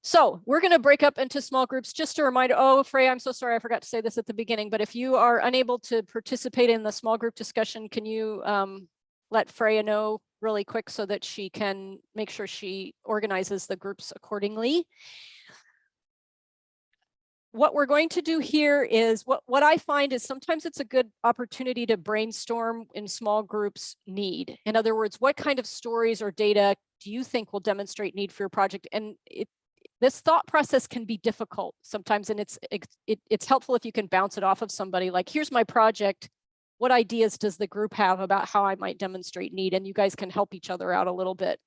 So we're going to break up into small groups. Just a reminder, Freya, I'm so sorry, I forgot to say this at the beginning, but if you are unable to participate in the small group discussion, can you let Freya know really quick so that she can make sure she organizes the groups accordingly? What we're going to do here is what I find is sometimes it's a good opportunity to brainstorm in small groups need. In other words, what kind of stories or data do you think will demonstrate need for your project? And this thought process can be difficult sometimes, and it's helpful if you can bounce it off of somebody like, here's my project. What ideas does the group have about how I might demonstrate need? And you guys can help each other out a little bit.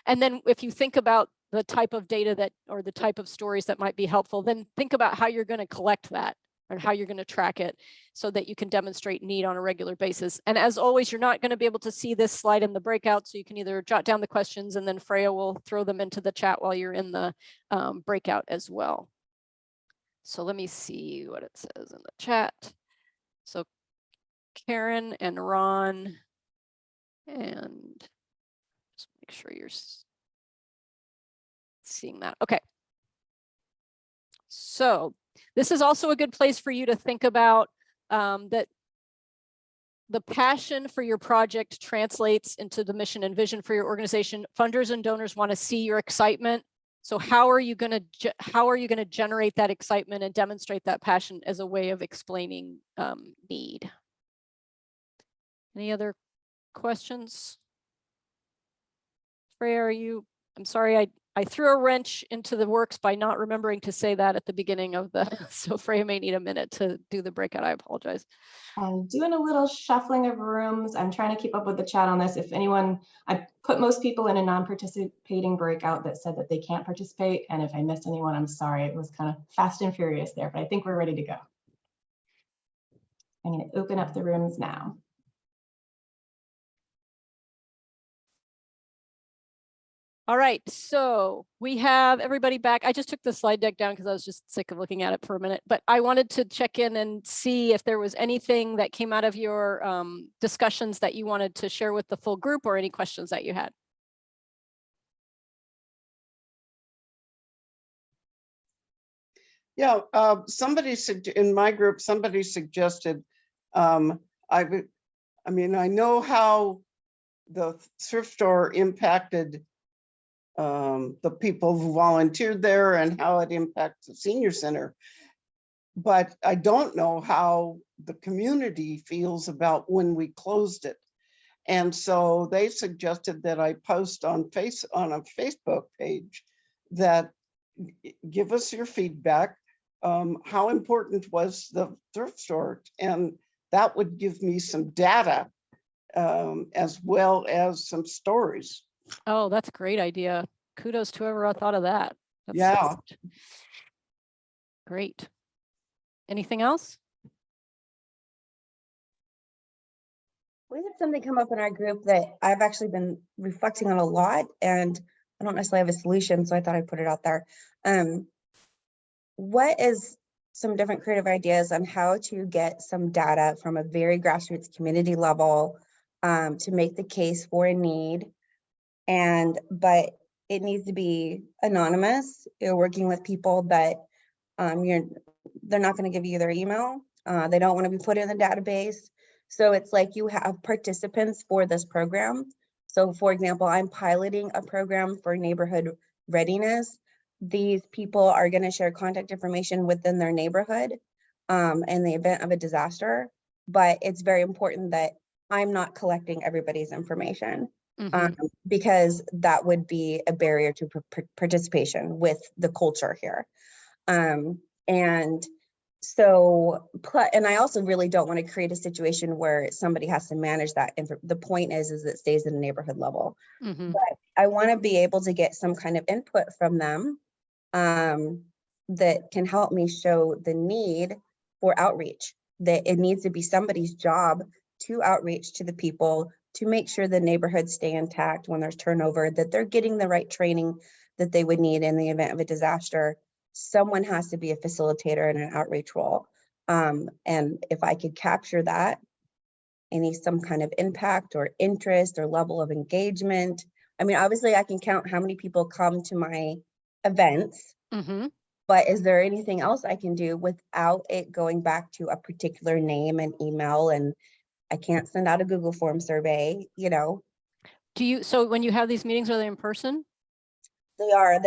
And then if you think about the type of data or the type of stories that might be helpful, then think about how you're going to collect that and how you're going to track it so that you can demonstrate need on a regular basis. And as always, you're not going to be able to see this slide in the breakout, so you can either jot down the questions and then Freya will throw them into the chat while you're in the breakout as well. So let me see what it says in the chat. So Karen and Ron and Make sure you're seeing that. Okay. So this is also a good place for you to think about that the passion for your project translates into the mission and vision for your organization. Funders and donors want to see your excitement. So how are you going to generate that excitement and demonstrate that passion as a way of explaining need? Any other questions? Freya, I'm sorry, I threw a wrench into the works by not remembering to say that at the beginning of the, so Freya may need a minute to do the breakout. I apologize. I'm doing a little shuffling of rooms. I'm trying to keep up with the chat on this. If anyone, I put most people in a non-participating breakout that said that they can't participate. And if I missed anyone, I'm sorry. It was kind of fast and furious there, but I think we're ready to go. I'm going to open up the rooms now. All right, so we have everybody back. I just took the slide deck down because I was just sick of looking at it for a minute, but I wanted to check in and see if there was anything that came out of your discussions that you wanted to share with the full group or any questions that you had. Yeah, in my group, somebody suggested, I mean, I know how the thrift store impacted the people who volunteered there and how it impacts the senior center. But I don't know how the community feels about when we closed it. And so they suggested that I post on a Facebook page that give us your feedback. How important was the thrift store? And that would give me some data as well as some stories. Oh, that's a great idea. Kudos to whoever thought of that. That's Yeah. smart. Great. Anything else? We had something come up in our group that I've actually been reflecting on a lot, and I don't necessarily have a solution, so I thought I'd put it out there. What is some different creative ideas on how to get some data from a very grassroots community level to make the case for a need, but it needs to be anonymous. You're working with people that they're not going to give you their email. They don't want to be put in the database. So it's like you have participants for this program. So for example, I'm piloting a program for neighborhood readiness. These people are going to share contact information within their neighborhood in the event of a disaster. But it's very important that I'm not collecting everybody's information. Because that would be a barrier to participation with the culture here. And so, and I also really don't want to create a situation where somebody has to manage that. The point is it stays at a neighborhood level. But I want to be able to get some kind of input from them that can help me show the need for outreach, that it needs to be somebody's job to outreach to the people to make sure the neighborhoods stay intact when there's turnover, that they're getting the right training that they would need in the event of a disaster. Someone has to be a facilitator in an outreach role. And if I could capture that, some kind of impact or interest or level of engagement. I mean, obviously I can count how many people come to my events, but is there anything else I can do without it going back to a particular name and email, and I can't send out a Google form survey, So when you have these meetings, are they in person? They are.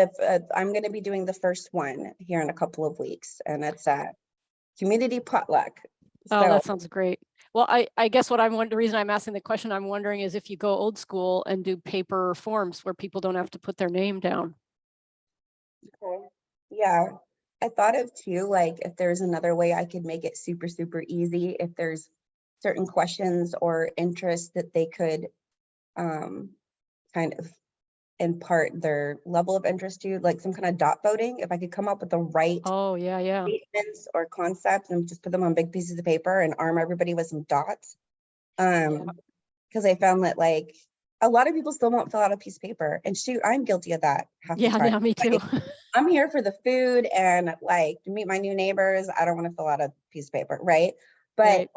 I'm going to be doing the first one here in a couple of weeks, and it's at Community Potluck. Oh, that sounds great. Well, I guess the reason I'm asking the question, I'm wondering is if you go old school and do paper forms where people don't have to put their name down. Okay. Yeah, I thought of too, like if there's another way I could make it super, super easy, if there's certain questions or interests that they could kind of impart their level of interest to, like some kind of dot voting. If I could come up with the right statements or concepts and just put them on big pieces of paper and arm everybody with some dots. Because I found that like a lot of people still won't fill out a piece of paper, and shoot, I'm guilty of that half the time. Yeah, me too. Like, I'm here for the food and like to meet my new neighbors. I don't want to fill out a piece of paper, right? But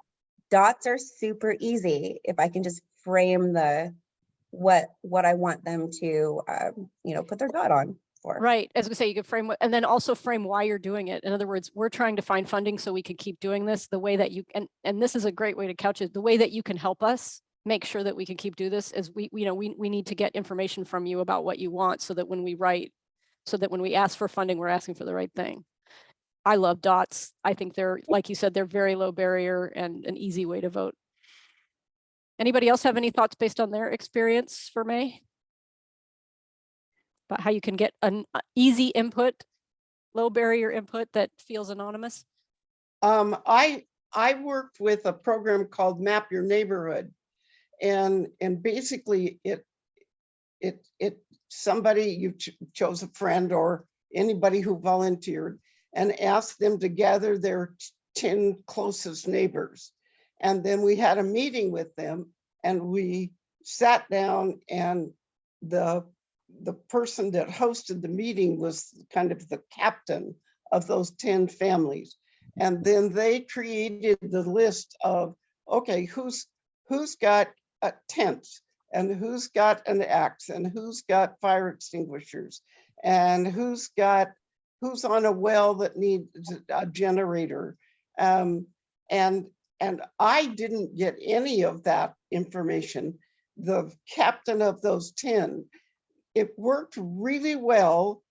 dots are super easy if I can just frame the what I want them to, you know, put their dot on for. Right, as we say, you could frame what, and then also frame why you're doing it. In other words, we're trying to find funding so we can keep doing this the way that you, and this is a great way to couch it, the way that you can help us make sure that we can keep do this is we need to get information from you about what you want so that when we write, so that when we ask for funding, we're asking for the right thing. I love dots. I think they're, like you said, they're very low barrier and an easy way to vote. Anybody else have any thoughts based on their experience for May? About how you can get an easy input, low barrier input that feels anonymous? I worked with a program called Map Your Neighborhood, and basically somebody, you chose a friend or anybody who volunteered and asked them to gather their 10 closest neighbors. And then we had a meeting with them and we sat down, and the person that hosted the meeting was kind of the captain of those 10 families. And then they created the list of, okay, who's got tents, and who's got an axe, and who's got fire extinguishers, and who's on a well that needs a generator. And I didn't get any of that information. The captain of those 10, it worked really well,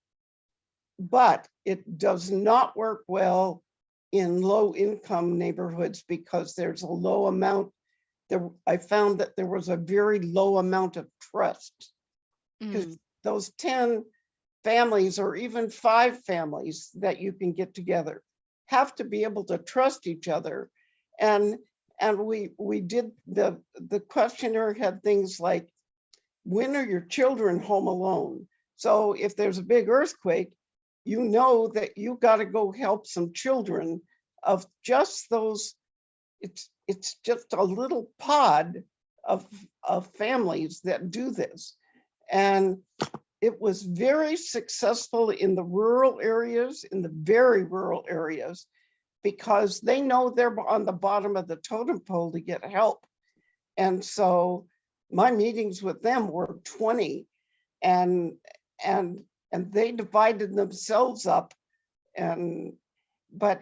but it does not work well in low income neighborhoods because there's a low amount. I found that there was a very low amount of trust, because those 10 families or even 5 families that you can get together have to be able to trust each other. And we did the questionnaire had things like, when are your children home alone? So if there's a big earthquake, you know that you got to go help some children of just those. It's just a little pod of families that do this. And it was very successful in the rural areas, in the very rural areas, because they know they're on the bottom of the totem pole to get help. And so my meetings with them were 20, and they divided themselves up. But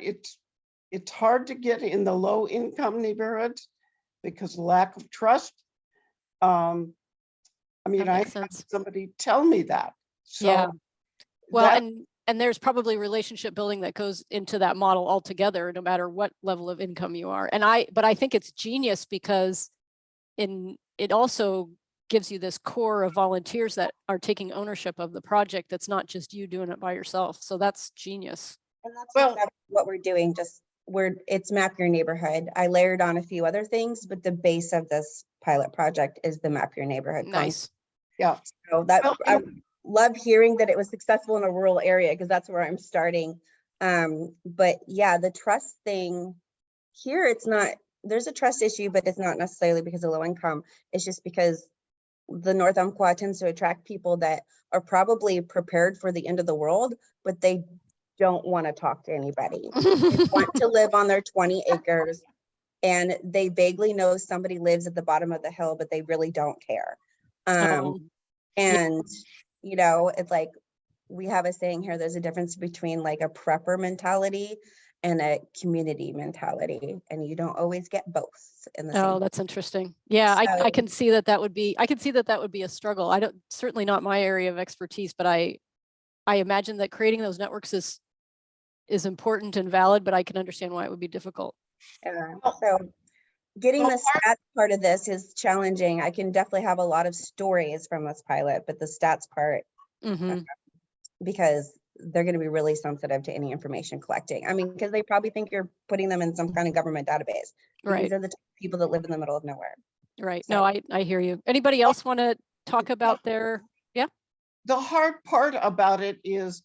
it's hard to get in the low income neighborhoods because lack of trust. I mean, I had somebody tell me that. So yeah. Well, and there's probably relationship building that goes into that model altogether, no matter what level of income you are. But I think it's genius because it also gives you this core of volunteers that are taking ownership of the project. That's not just you doing it by yourself. So that's genius. And that's what we're doing. It's Map Your Neighborhood. I layered on a few other things, but the base of this pilot project is the Map Your Neighborhood. Nice. Yeah. So I love hearing that it was successful in a rural area, because that's where I'm starting. But yeah, the trust thing here, it's not, there's a trust issue, but it's not necessarily because of low income. It's just because the North Umpqua tends to attract people that are probably prepared for the end of the world, but they don't want to talk to anybody. They want to live on their 20 acres, and they vaguely know somebody lives at the bottom of the hill, but they really don't care. And you know, it's like, we have a saying here, there's a difference between like a prepper mentality and a community mentality, and you don't always get both in the same. That's interesting. Yeah, so, I can see that would be, a struggle. Certainly not my area of expertise, but I imagine that creating those networks is important and valid, but I can understand why it would be difficult. So getting the stats part of this is challenging. I can definitely have a lot of stories from this pilot, but the stats part, because they're going to be really sensitive to any information collecting. I mean, because they probably think you're putting them in some kind of government database. Right. These are the people that live in the middle of nowhere. Right. So, no, I hear you. Anybody else want to talk about their, The hard part about it is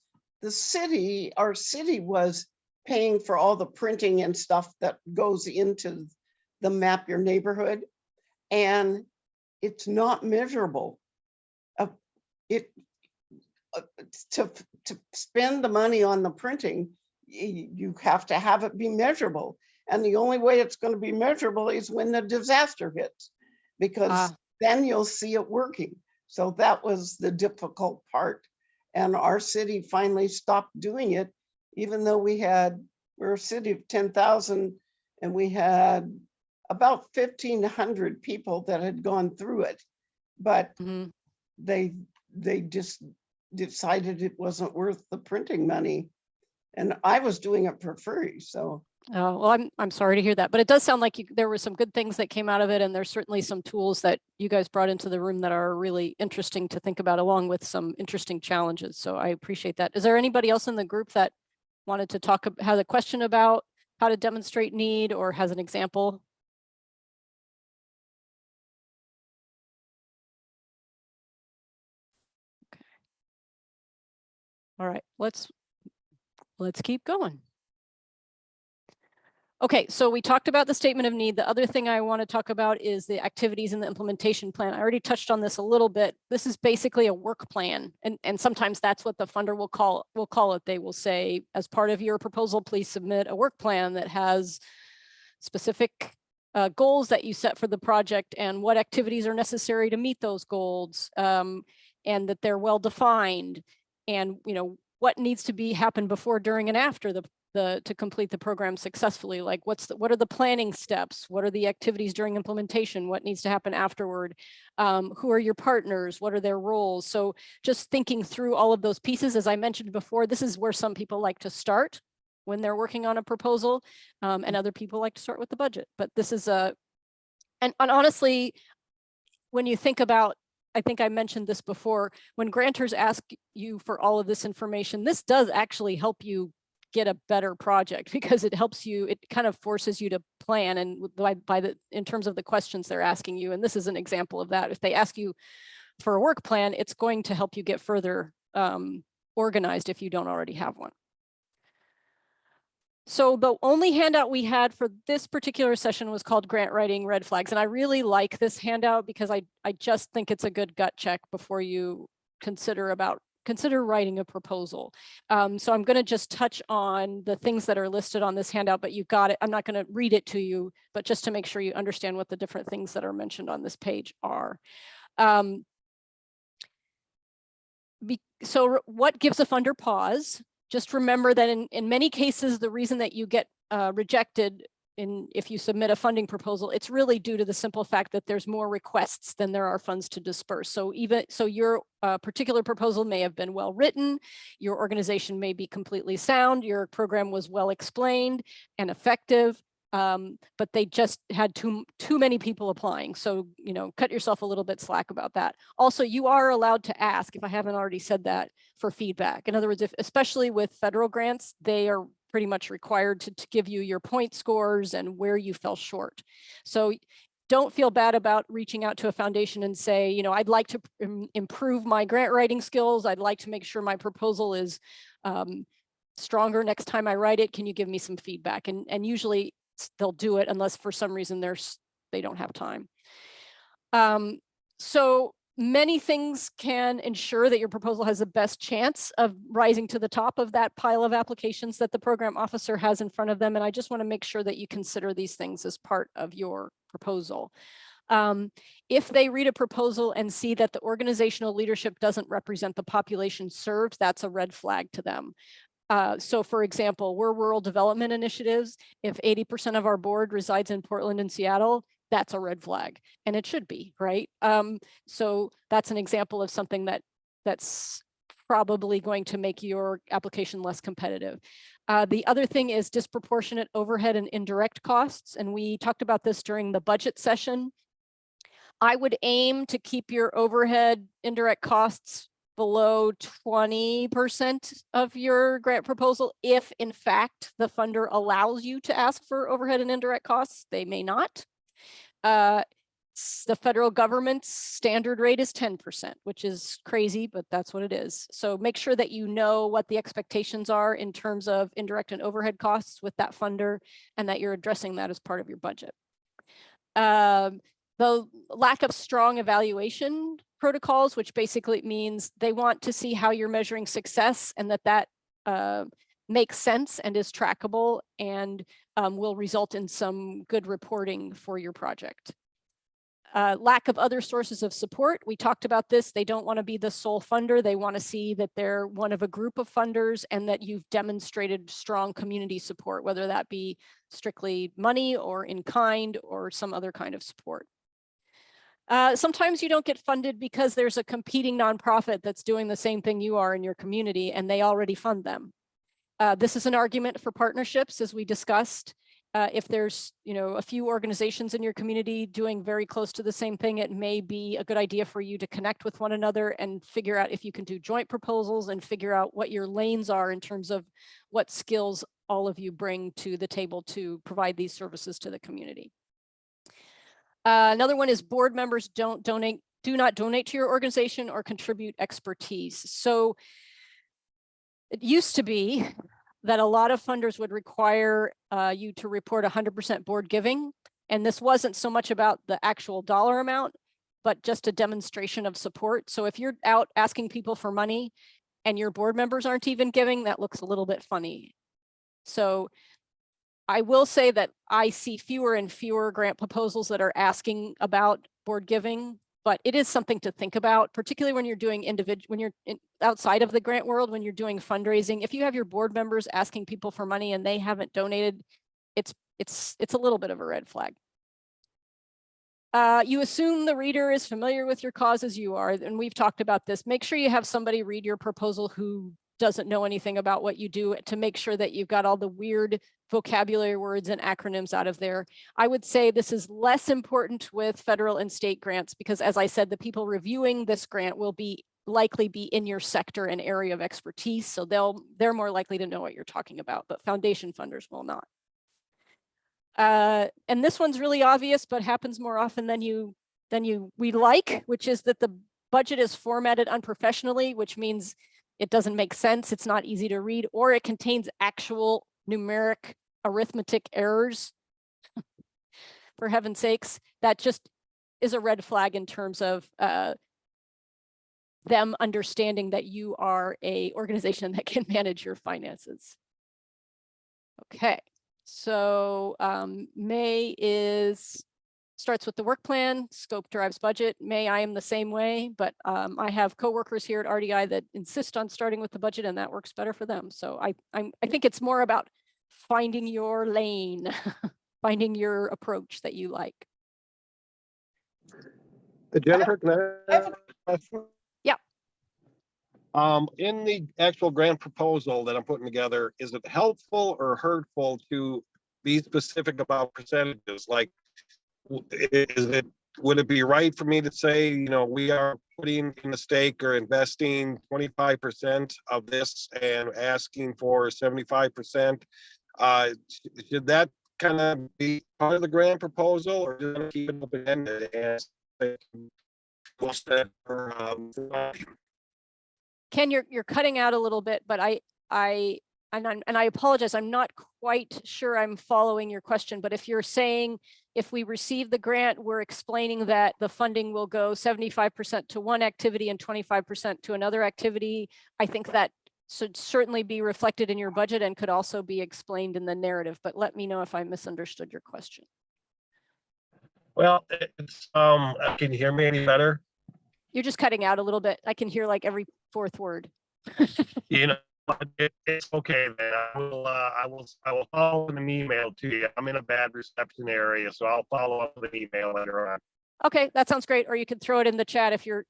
our city was paying for all the printing and stuff that goes into the Map Your Neighborhood, and it's not measurable. To spend the money on the printing, you have to have it be measurable, and the only way it's going to be measurable is when the disaster hits, because then you'll see it working. So that was the difficult part. And our city finally stopped doing it, even though we're a city of 10,000 and we had about 1,500 people that had gone through it. But Mhm. they just decided it wasn't worth the printing money. And I was doing it for free, so. Oh, well, I'm sorry to hear that, but it does sound like there were some good things that came out of it, and there's certainly some tools that you guys brought into the room that are really interesting to think about, along with some interesting challenges. So I appreciate that. Is there anybody else in the group that wanted to has a question about how to demonstrate need or has an example? Okay. All right, let's keep going. Okay, so we talked about the statement of need. The other thing I want to talk about is the activities in the implementation plan. I already touched on this a little bit. This is basically a work plan, and sometimes that's what the funder will call it. They will say, as part of your proposal, please submit a work plan that has specific goals that you set for the project and what activities are necessary to meet those goals, and that they're well defined, and what needs to happen before, during, and after to complete the program successfully. Like what are the planning steps? What are the activities during implementation? What needs to happen afterward? Who are your partners? What are their roles? So just thinking through all of those pieces, as I mentioned before, this is where some people like to start when they're working on a proposal, and other people like to start with the budget. But this is and honestly, when you think about, I think I mentioned this before, when grantors ask you for all of this information, this does actually help you get a better project, because it helps you, it kind of forces you to plan, and in terms of the questions they're asking you. And this is an example of that. If they ask you for a work plan, it's going to help you get further organized if you don't already have one. So the only handout we had for this particular session was called Grant Writing Red Flags. And I really like this handout because I just think it's a good gut check before you consider writing a proposal. So I'm going to just touch on the things that are listed on this handout, but you've got it. I'm not going to read it to you, but just to make sure you understand what the different things that are mentioned on this page are. So what gives a funder pause? Just remember that in many cases, the reason that you get rejected if you submit a funding proposal, it's really due to the simple fact that there's more requests than there are funds to disperse. So your particular proposal may have been well written, your organization may be completely sound, your program was well explained and effective, but they just had too many people applying. So, cut yourself a little bit slack about that. Also, you are allowed to ask, if I haven't already said that, for feedback. In other words, especially with federal grants, they are pretty much required to give you your point scores and where you fell short. So don't feel bad about reaching out to a foundation and say, I'd like to improve my grant writing skills. I'd like to make sure my proposal is stronger next time I write it. Can you give me some feedback? And usually they'll do it, unless for some reason they don't have time. So many things can ensure that your proposal has the best chance of rising to the top of that pile of applications that the program officer has in front of them. And I just want to make sure that you consider these things as part of your proposal. If they read a proposal and see that the organizational leadership doesn't represent the population served, that's a red flag to them. So for example, we're rural development initiatives. If 80% of our board resides in Portland and Seattle, that's a red flag, and it should be, right? So that's an example of something that's probably going to make your application less competitive. The other thing is disproportionate overhead and indirect costs, and we talked about this during the budget session. I would aim to keep your overhead indirect costs below 20% of your grant proposal. If in fact the funder allows you to ask for overhead and indirect costs, they may not. The federal government's standard rate is 10%, which is crazy, but that's what it is. So make sure that you know what the expectations are in terms of indirect and overhead costs with that funder, and that you're addressing that as part of your budget. The lack of strong evaluation protocols, which basically means they want to see how you're measuring success, and that makes sense and is trackable, and will result in some good reporting for your project. Lack of other sources of support. We talked about this. They don't want to be the sole funder. They want to see that they're one of a group of funders and that you've demonstrated strong community support, whether that be strictly money or in kind or some other kind of support. Sometimes you don't get funded because there's a competing nonprofit that's doing the same thing you are in your community and they already fund them. This is an argument for partnerships, as we discussed. If there's, a few organizations in your community doing very close to the same thing, it may be a good idea for you to connect with one another and figure out if you can do joint proposals and figure out what your lanes are in terms of what skills all of you bring to the table to provide these services to the community. Another one is board members do not donate to your organization or contribute expertise. So it used to be that a lot of funders would require you to report 100% board giving. And this wasn't so much about the actual dollar amount, but just a demonstration of support. So if you're out asking people for money and your board members aren't even giving, that looks a little bit funny. So I will say that I see fewer and fewer grant proposals that are asking about board giving, but it is something to think about, particularly when you're doing outside of the grant world, when you're doing fundraising. If you have your board members asking people for money and they haven't donated, it's a little bit of a red flag. You assume the reader is familiar with your cause as you are, and we've talked about this. Make sure you have somebody read your proposal who doesn't know anything about what you do to make sure that you've got all the weird vocabulary words and acronyms out of there. I would say this is less important with federal and state grants because, as I said, the people reviewing this grant will likely be in your sector and area of expertise, so they're more likely to know what you're talking about, but foundation funders will not. And this one's really obvious, but happens more often than we'd like, which is that the budget is formatted unprofessionally, which means it doesn't make sense, it's not easy to read, or it contains actual numeric arithmetic errors. For heaven's sakes, that just is a red flag in terms of them understanding that you are an organization that can manage your finances. Okay, so May starts with the work plan, scope drives budget. May, I am the same way, but I have coworkers here at RDI that insist on starting with the budget and that works better for them. So I think it's more about finding your lane, finding your approach that you like. Jennifer, can I have a question. Yeah. In the actual grant proposal that I'm putting together, is it helpful or hurtful to be specific about percentages? Like, would it be right for me to say, we are putting in the stake or investing 25% of this and asking for 75%? Should that kind of be part of the grant proposal, or do you keep it open-ended and say, Ken, you're cutting out a little bit, but I apologize. I'm not quite sure I'm following your question, but if you're saying if we receive the grant, we're explaining that the funding will go 75% to one activity and 25% to another activity, I think that should certainly be reflected in your budget and could also be explained in the narrative, but let me know if I misunderstood your question. Well, it's can you hear me any better? You're just cutting out a little bit. I can hear like every fourth word. It's okay then. I will follow in an email to you. I'm in a bad reception area, so I'll follow up with an email later on. Okay, that sounds great. Or you can throw it in the chat if you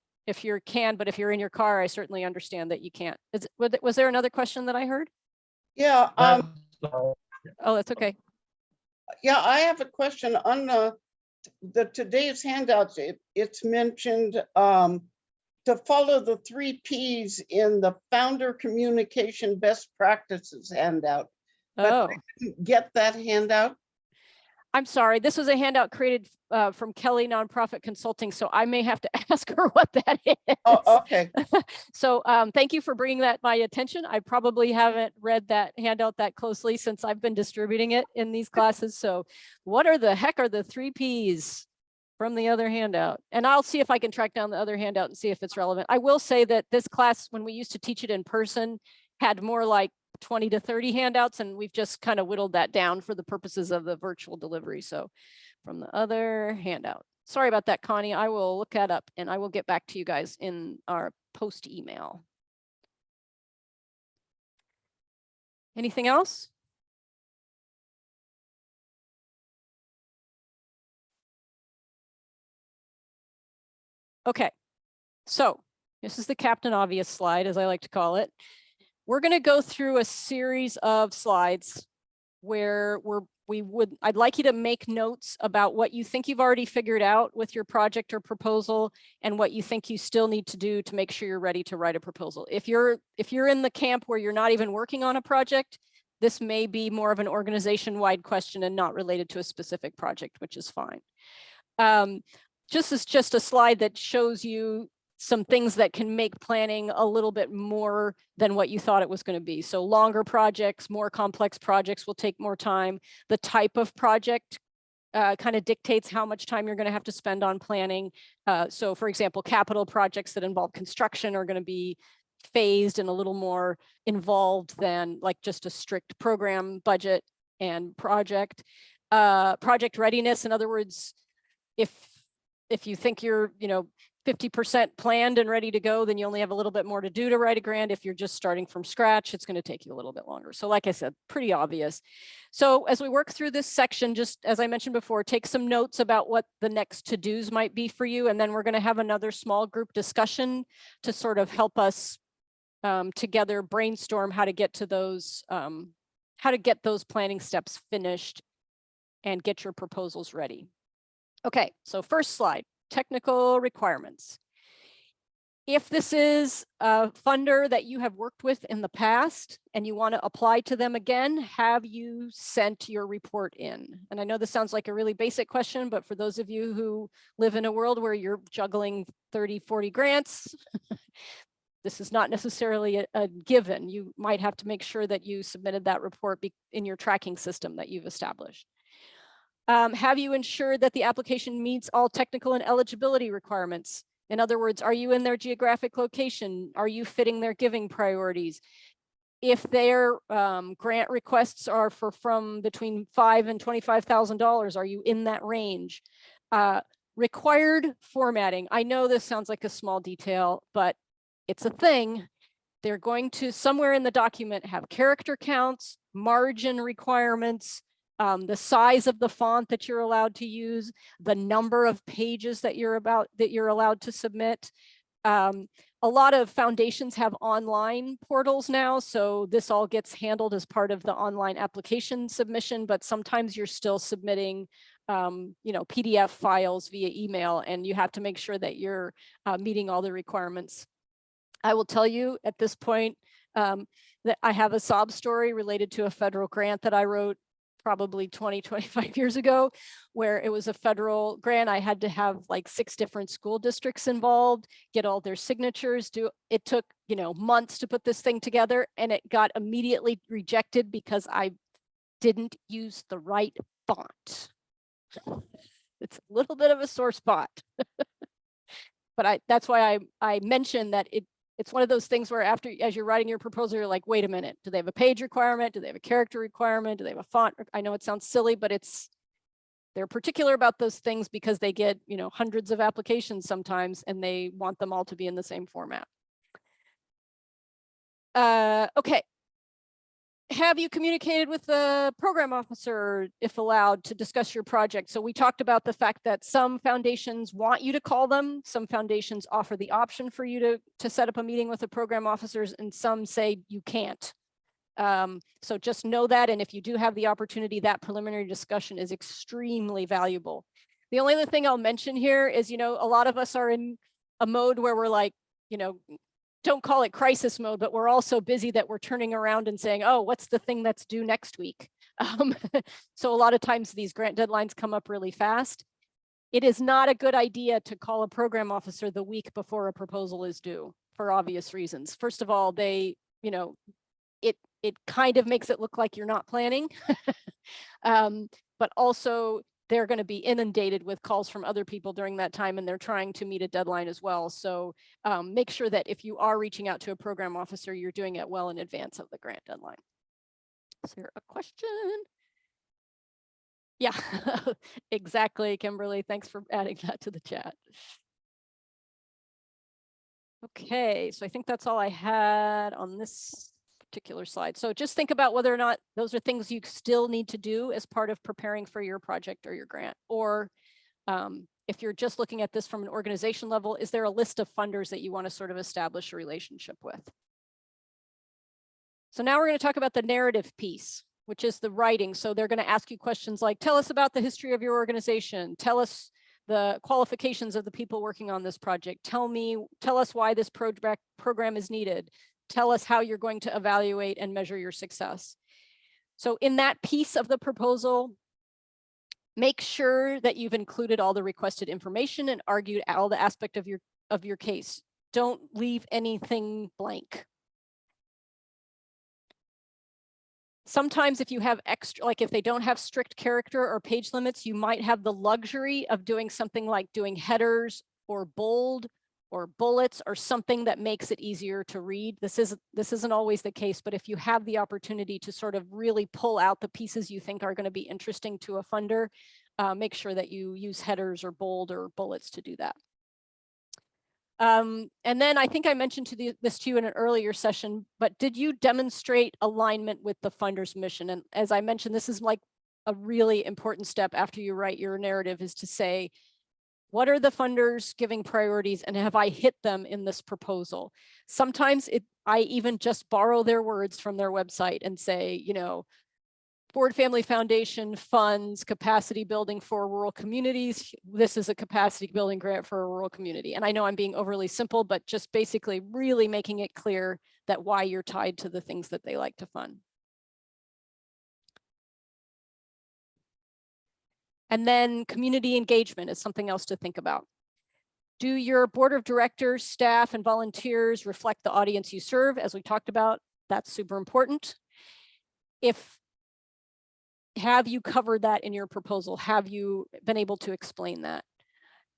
can, but if you're in your car, I certainly understand that you can't. Was there another question that I heard? Yeah, Oh, that's okay. yeah, I have a question on the today's handouts. It's mentioned to follow the 3 Ps in the founder communication best practices handout. But Oh, I didn't get that handout. I'm sorry. This was a handout created from Kelly Nonprofit Consulting, so I may have to ask her what that is. Oh, okay. So thank you for bringing that my attention. I probably haven't read that handout that closely since I've been distributing it in these classes. So what are the heck are the 3 Ps from the other handout? And I'll see if I can track down the other handout and see if it's relevant. I will say that this class, when we used to teach it in person, had more like 20 to 30 handouts, and we've just kind of whittled that down for the purposes of the virtual delivery. So from the other handout. Sorry about that, Connie. I will look that up and I will get back to you guys in our post email. Anything else? Okay, so this is the Captain Obvious slide, as I like to call it. We're going to go through a series of slides where I'd like you to make notes about what you think you've already figured out with your project or proposal and what you think you still need to do to make sure you're ready to write a proposal. If you're in the camp where you're not even working on a project, this may be more of an organization-wide question and not related to a specific project, which is fine. Just a slide that shows you some things that can make planning a little bit more than what you thought it was going to be. So longer projects, more complex projects will take more time. The type of project kind of dictates how much time you're going to have to spend on planning. So for example, capital projects that involve construction are going to be phased and a little more involved than like just a strict program budget and project. Project readiness, in other words, if you think you're, 50% planned and ready to go, then you only have a little bit more to do to write a grant. If you're just starting from scratch, it's going to take you a little bit longer. So like I said, pretty obvious. So as we work through this section, just as I mentioned before, take some notes about what the next to-dos might be for you. And then we're going to have another small group discussion to sort of help us together brainstorm how to get to those, planning steps finished and get your proposals ready. Okay, so first slide. Technical requirements. If this is a funder that you have worked with in the past and you want to apply to them again, have you sent your report in? And I know this sounds like a really basic question, but for those of you who live in a world where you're juggling 30, 40 grants, this is not necessarily a given. You might have to make sure that you submitted that report in your tracking system that you've established. Have you ensured that the application meets all technical and eligibility requirements? In other words, are you in their geographic location? Are you fitting their giving priorities? If their grant requests are from between $5,000 and $25,000, are you in that range? Required formatting. I know this sounds like a small detail, but it's a thing. They're going to somewhere in the document have character counts, margin requirements, the size of the font that you're allowed to use, the number of pages that you're allowed to submit. A lot of foundations have online portals now, so this all gets handled as part of the online application submission, but sometimes you're still submitting PDF files via email, and you have to make sure that you're meeting all the requirements. I will tell you at this point that I have a sob story related to a federal grant that I wrote probably 20, 25 years ago, where it was a federal grant. I had to have like 6 different school districts involved, get all their signatures. It took, months to put this thing together, and it got immediately rejected because I didn't use the right font. It's a little bit of a sore spot. But that's why I mentioned that it's one of those things where as you're writing your proposal, you're like, wait a minute, do they have a page requirement? Do they have a character requirement? Do they have a font? I know it sounds silly, but they're particular about those things because they get, hundreds of applications sometimes, and they want them all to be in the same format. Okay. Have you communicated with the program officer, if allowed, to discuss your project? So we talked about the fact that some foundations want you to call them. Some foundations offer the option for you to set up a meeting with the program officers, and some say you can't. So just know that. And if you do have the opportunity, that preliminary discussion is extremely valuable. The only other thing I'll mention here is, a lot of us are in a mode where we're like, don't call it crisis mode, but we're all so busy that we're turning around and saying, oh, what's the thing that's due next week? So a lot of times these grant deadlines come up really fast. It is not a good idea to call a program officer the week before a proposal is due, for obvious reasons. First of all, it kind of makes it look like you're not planning, but also they're going to be inundated with calls from other people during that time, and they're trying to meet a deadline as well. So make sure that if you are reaching out to a program officer, you're doing it well in advance of the grant deadline. Is there a question? Yeah, exactly, Kimberly. Thanks for adding that to the chat. Okay, so I think that's all I had on this particular slide. So just think about whether or not those are things you still need to do as part of preparing for your project or your grant. Or if you're just looking at this from an organization level, is there a list of funders that you want to sort of establish a relationship with? So now we're going to talk about the narrative piece, which is the writing. So they're going to ask you questions like, tell us about the history of your organization. Tell us the qualifications of the people working on this project. Tell us why this program is needed. Tell us how you're going to evaluate and measure your success. So in that piece of the proposal, make sure that you've included all the requested information and argued all the aspect of your case. Don't leave anything blank. Sometimes if you have extra, like if they don't have strict character or page limits, you might have the luxury of doing something like doing headers or bold or bullets or something that makes it easier to read. This isn't always the case, but if you have the opportunity to sort of really pull out the pieces you think are going to be interesting to a funder, make sure that you use headers or bold or bullets to do that. And then I think I mentioned this to you in an earlier session, but did you demonstrate alignment with the funder's mission? And as I mentioned, this is like a really important step after you write your narrative, is to say, what are the funders giving priorities and have I hit them in this proposal? Sometimes I even just borrow their words from their website and say, you know, Ford Family Foundation funds capacity building for rural communities. This is a capacity building grant for a rural community. And I know I'm being overly simple, but just basically really making it clear that why you're tied to the things that they like to fund. And then community engagement is something else to think about. Do your board of directors, staff, and volunteers reflect the audience you serve? As we talked about, that's super important. Have you covered that in your proposal? Have you been able to explain that?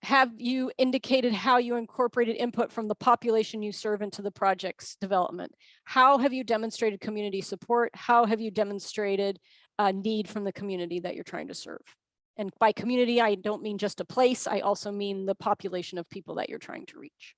Have you indicated how you incorporated input from the population you serve into the project's development? How have you demonstrated community support? How have you demonstrated a need from the community that you're trying to serve? And by community, I don't mean just a place. I also mean the population of people that you're trying to reach.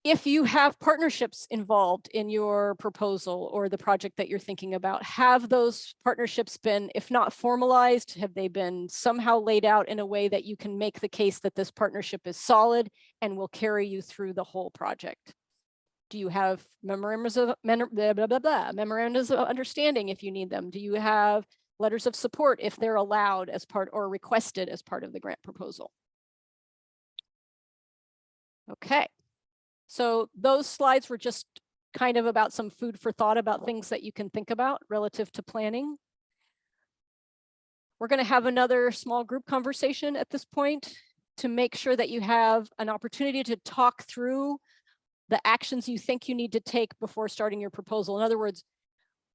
If you have partnerships involved in your proposal or the project that you're thinking about, have those partnerships been, if not formalized, have they been somehow laid out in a way that you can make the case that this partnership is solid and will carry you through the whole project? Do you have memorandums of understanding if you need them? Do you have letters of support if they're allowed as part or requested as part of the grant proposal? Okay. So those slides were just kind of about some food for thought about things that you can think about relative to planning. We're going to have another small group conversation at this point to make sure that you have an opportunity to talk through the actions you think you need to take before starting your proposal. In other words,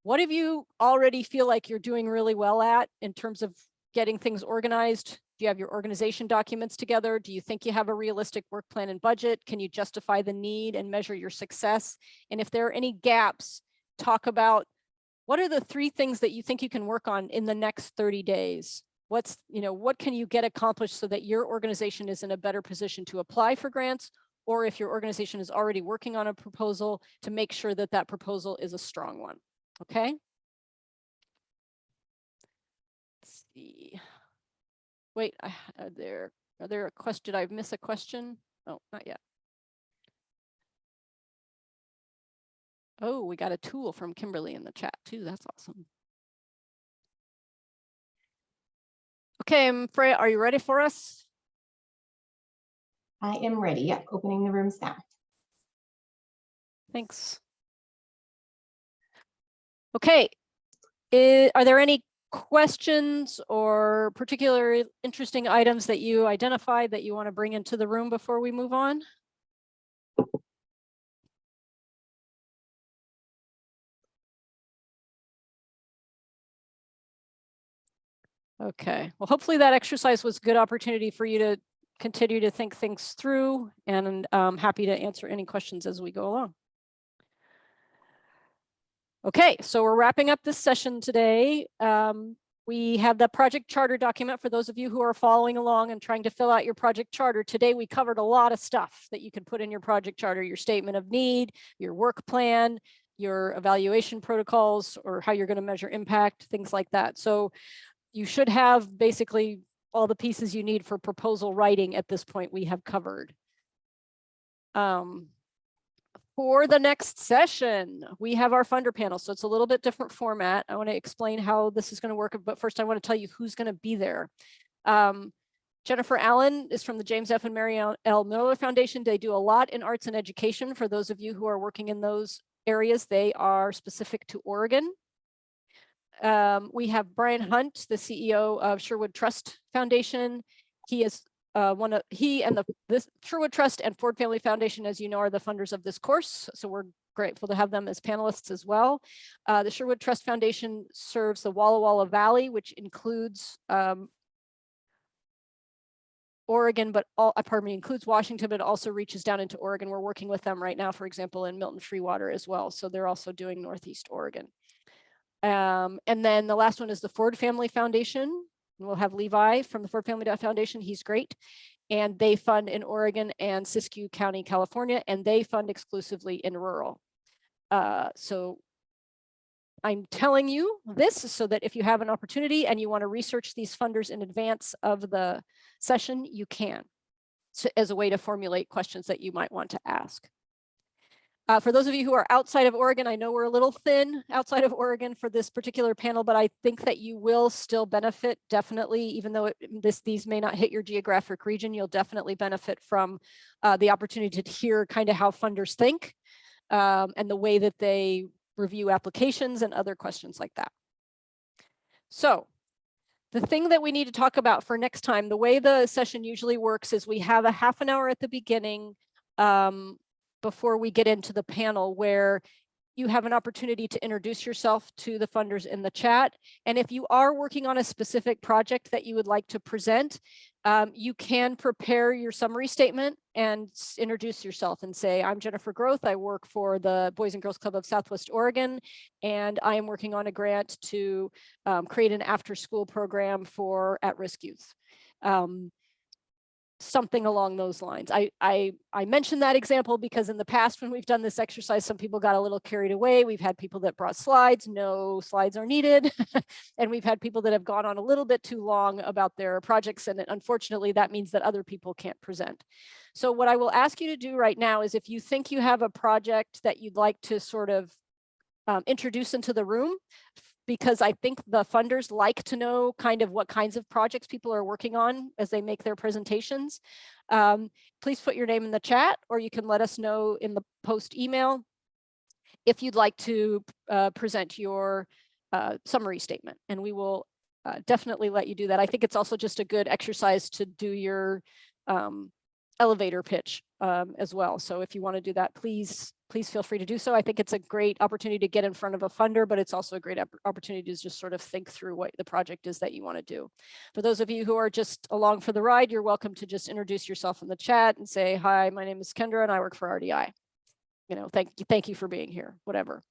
what have you already feel like you're doing really well at in terms of getting things organized? Do you have your organization documents together? Do you think you have a realistic work plan and budget? Can you justify the need and measure your success? And if there are any gaps, talk about what are the 3 things that you think you can work on in the next 30 days? What can you get accomplished so that your organization is in a better position to apply for grants? Or if your organization is already working on a proposal, to make sure that that proposal is a strong one. Okay. Let's see. Wait, are there a question? Did I miss a question? Oh, not yet. Oh, we got a tool from Kimberly in the chat too. That's awesome. Okay, Freya, are you ready for us? I am ready. Yep, opening the rooms now. Thanks. Okay, are there any questions or particularly interesting items that you identified that you want to bring into the room before we move on? Okay, well, hopefully that exercise was a good opportunity for you to continue to think things through, and I'm happy to answer any questions as we go along. Okay, so we're wrapping up this session today. We have the project charter document for those of you who are following along and trying to fill out your project charter. Today, we covered a lot of stuff that you can put in your project charter, your statement of need, your work plan, your evaluation protocols, or how you're going to measure impact, things like that. So you should have basically all the pieces you need for proposal writing at this point we have covered. For the next session, we have our funder panel. So it's a little bit different format. I want to explain how this is going to work, but first I want to tell you who's going to be there. Jennifer Allen is from the James F. and Mary L. Miller Foundation. They do a lot in arts and education. For those of you who are working in those areas, they are specific to Oregon. We have Brian Hunt, the CEO of Sherwood Trust Foundation. He is he and this Sherwood Trust and Ford Family Foundation, as you know, are the funders of this course. So we're grateful to have them as panelists as well. The Sherwood Trust Foundation serves the Walla Walla Valley, which includes Oregon, but includes Washington, but also reaches down into Oregon. We're working with them right now, for example, in Milton Freewater as well. So they're also doing Northeast Oregon. And then the last one is the Ford Family Foundation. We'll have Levi from the Ford Family Foundation. He's great. And they fund in Oregon and Siskiyou County, California, and they fund exclusively in rural. So I'm telling you this so that if you have an opportunity and you want to research these funders in advance of the session, you can, so as a way to formulate questions that you might want to ask. For those of you who are outside of Oregon, I know we're a little thin outside of Oregon for this particular panel, but I think that you will still benefit definitely, even though these may not hit your geographic region, you'll definitely benefit from the opportunity to hear kind of how funders think and the way that they review applications and other questions like that. So the thing that we need to talk about for next time, the way the session usually works is we have a half an hour at the beginning before we get into the panel where you have an opportunity to introduce yourself to the funders in the chat. And if you are working on a specific project that you would like to present, you can prepare your summary statement and introduce yourself and say, I'm Jennifer Groth. I work for the Boys and Girls Club of Southwest Oregon, and I am working on a grant to create an after-school program for at-risk youth. Something along those lines. I mentioned that example because in the past when we've done this exercise, some people got a little carried away. We've had people that brought slides, no slides are needed. And we've had people that have gone on a little bit too long about their projects. And unfortunately, that means that other people can't present. So what I will ask you to do right now is if you think you have a project that you'd like to sort of introduce into the room, because I think the funders like to know kind of what kinds of projects people are working on as they make their presentations. Please put your name in the chat, or you can let us know in the post email if you'd like to present your summary statement, and we will definitely let you do that. I think it's also just a good exercise to do your elevator pitch as well. So if you want to do that, please feel free to do so. I think it's a great opportunity to get in front of a funder, but it's also a great opportunity to just sort of think through what the project is that you want to do. For those of you who are just along for the ride, you're welcome to just introduce yourself in the chat and say, hi, my name is Kendra and I work for RDI. You know, thank you for being here, whatever.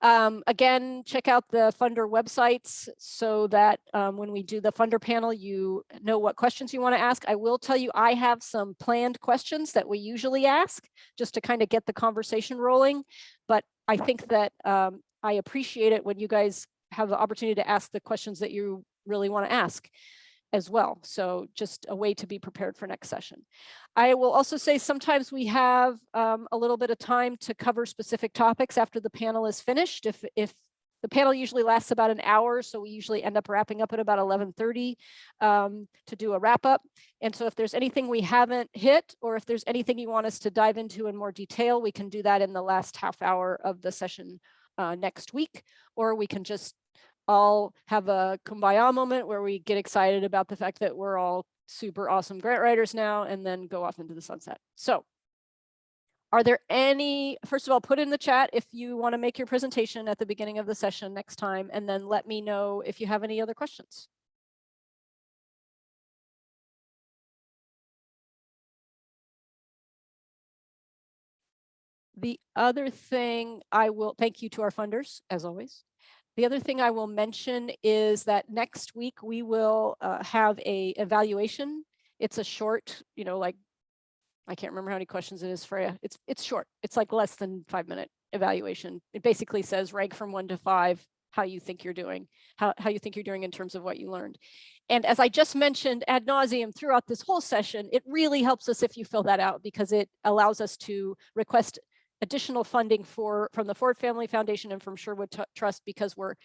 Again, check out the funder websites so that when we do the funder panel, you know what questions you want to ask. I will tell you, I have some planned questions that we usually ask just to kind of get the conversation rolling. But I think that I appreciate it when you guys have the opportunity to ask the questions that you really want to ask as well. So just a way to be prepared for next session. I will also say sometimes we have a little bit of time to cover specific topics after the panel is finished. If the panel usually lasts about an hour, so we usually end up wrapping up at about 11:30 to do a wrap up. And so if there's anything we haven't hit, or if there's anything you want us to dive into in more detail, we can do that in the last half hour of the session next week, or we can just all have a kumbaya moment where we get excited about the fact that we're all super awesome grant writers now and then go off into the sunset. So are there any, first of all, put in the chat if you want to make your presentation at the beginning of the session next time, and then let me know if you have any other questions. The other thing thank you to our funders, as always. The other thing I will mention is that next week we will have a evaluation. It's a short, like, I can't remember how many questions it is, Freya. It's short. It's like less than 5-minute evaluation. It basically says rank from 1 to 5 how you think you're doing, how you think you're doing in terms of what you learned. And as I just mentioned ad nauseum throughout this whole session, it really helps us if you fill that out, because it allows us to request additional funding from the Ford Family Foundation and from Sherwood Trust, because we're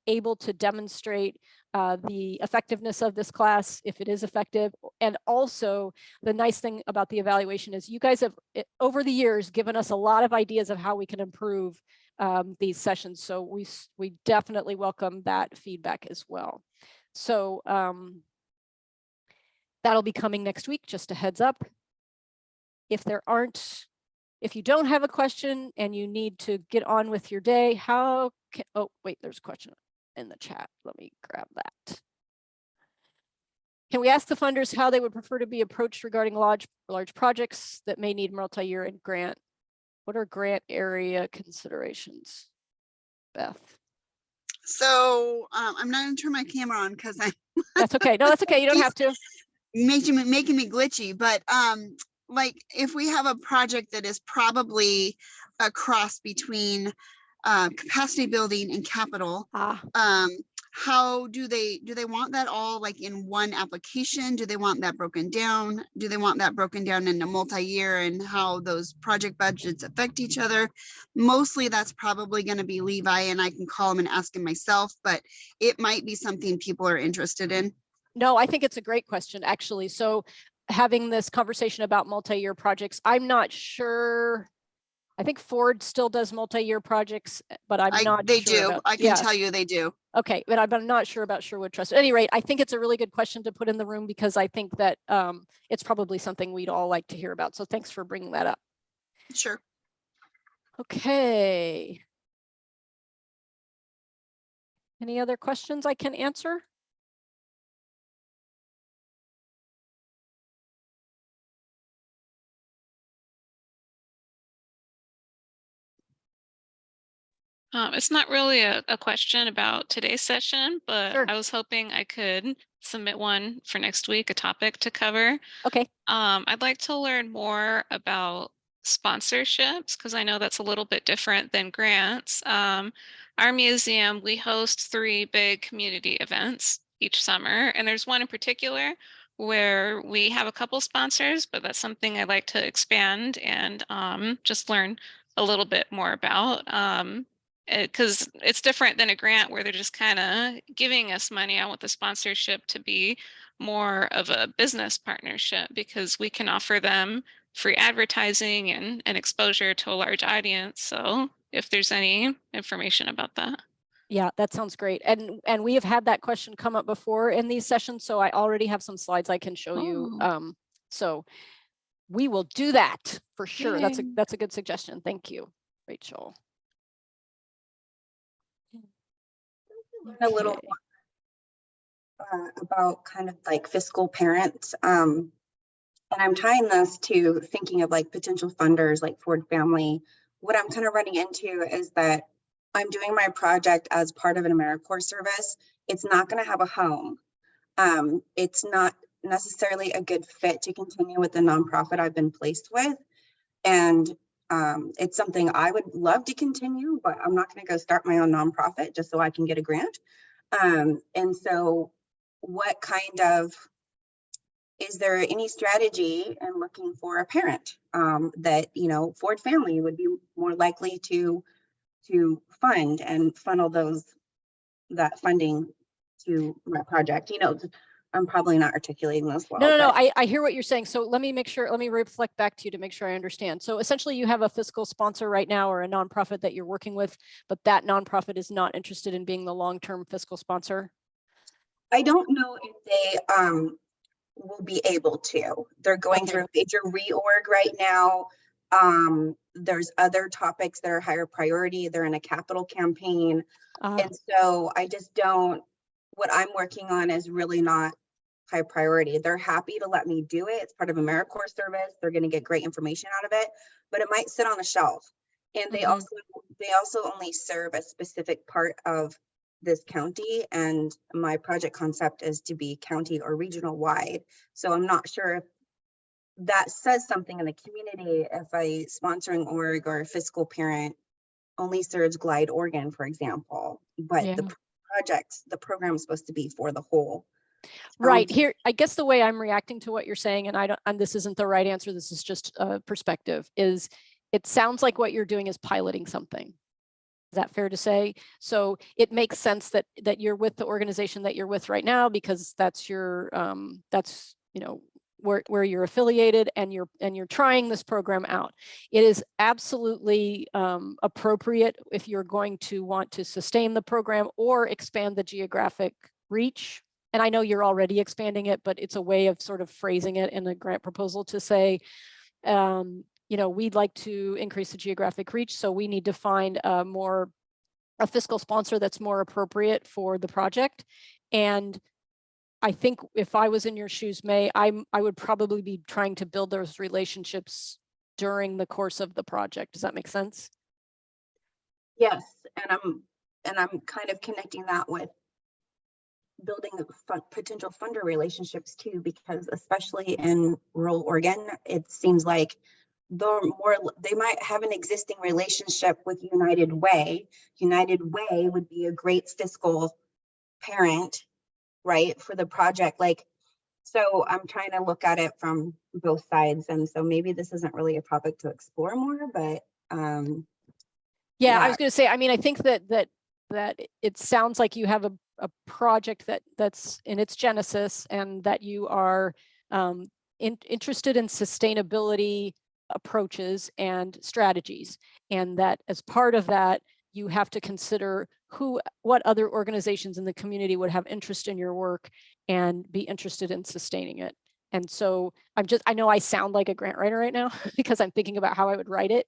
able to demonstrate the effectiveness of this class, if it is effective. And also the nice thing about the evaluation is you guys have, over the years, given us a lot of ideas of how we can improve these sessions. So we definitely welcome that feedback as well. So that'll be coming next week, just a heads up. If you don't have a question and you need to get on with your day, oh wait, there's a question in the chat. Let me grab that. Can we ask the funders how they would prefer to be approached regarding large projects that may need multi-year and grant? What are grant area considerations? Beth. So I'm not gonna turn my camera on because I'm That's okay. No, that's okay. You don't have to. making me glitchy. But like if we have a project that is probably a cross between capacity building and capital, how do they want that all like in one application? Do they want that broken down? Do they want that broken down into multi-year and how those project budgets affect each other? Mostly that's probably going to be Levi, and I can call him and ask him myself, but it might be something people are interested in. No, I think it's a great question, actually. So having this conversation about multi-year projects, I'm not sure. I think Ford still does multi-year projects, but I'm not They sure do. about, I can tell you they do. Okay, but I'm not sure about Sherwood Trust. At any rate, I think it's a really good question to put in the room, because I think that it's probably something we'd all like to hear about. So thanks for bringing that up. Sure. Okay. Any other questions I can answer? It's not really a question about today's session, but Sure. I was hoping I could submit one for next week, a topic to cover. Okay. I'd like to learn more about sponsorships, because I know that's a little bit different than grants. Our museum, we host 3 big community events each summer, and there's one in particular where we have a couple sponsors, but that's something I'd like to expand and just learn a little bit more about. Because it's different than a grant where they're just kind of giving us money. I want the sponsorship to be more of a business partnership, because we can offer them free advertising and exposure to a large audience. So if there's any information about that. Yeah, that sounds great. And we have had that question come up before in these sessions, so I already have some slides I can show you. So we will do that for sure. Yay. That's a good suggestion. Thank you, Rachel. A little about kind of like fiscal parents. And I'm tying this to thinking of like potential funders like Ford Family. What I'm kind of running into is that I'm doing my project as part of an AmeriCorps service. It's not going to have a home. It's not necessarily a good fit to continue with the nonprofit I've been placed with. And it's something I would love to continue, but I'm not going to go start my own nonprofit just so I can get a grant. And so what kind of, is there any strategy in looking for a parent that, you know, Ford Family would be more likely to fund and funnel that funding to my project? You know, I'm probably not articulating this well. No, I hear what you're saying. So let me reflect back to you to make sure I understand. So essentially you have a fiscal sponsor right now or a nonprofit that you're working with, but that nonprofit is not interested in being the long-term fiscal sponsor? I don't know if they will be able to. They're going through a major reorg right now. There's other topics that are higher priority. They're in a capital campaign. And so I just don't, what I'm working on is really not high priority. They're happy to let me do it. It's part of AmeriCorps service. They're going to get great information out of it, but it might sit on a shelf. And they Mhm. also only serve a specific part of this county, and my project concept is to be county or regional wide. So I'm not sure if that says something in the community if a sponsoring org or a fiscal parent only serves Glide, Oregon, for example, but Yeah. the program is supposed to be for the whole. Right county. here, I guess the way I'm reacting to what you're saying, and this isn't the right answer, this is just a perspective, is it sounds like what you're doing is piloting something. Is that fair to say? So it makes sense that you're with the organization that you're with right now, because that's your that's, you know, where you're affiliated, and you're trying this program out. It is absolutely appropriate if you're going to want to sustain the program or expand the geographic reach. And I know you're already expanding it, but it's a way of sort of phrasing it in a grant proposal to say, you know, we'd like to increase the geographic reach, so we need to find a fiscal sponsor that's more appropriate for the project. And I think if I was in your shoes, May, I would probably be trying to build those relationships during the course of the project. Does that make sense? Yes, and I'm kind of connecting that with building potential funder relationships too, because especially in rural Oregon, it seems like they might have an existing relationship with United Way. United Way would be a great fiscal parent, right, for the project. Like, so I'm trying to look at it from both sides, and so maybe this isn't really a topic to explore more, but Yeah, I yeah. was going to say, I mean, I think that it sounds like you have a project that's in its genesis, and that you are interested in sustainability approaches and strategies. And that as part of that, you have to consider what other organizations in the community would have interest in your work and be interested in sustaining it. And so I know I sound like a grant writer right now because I'm thinking about how I would write it.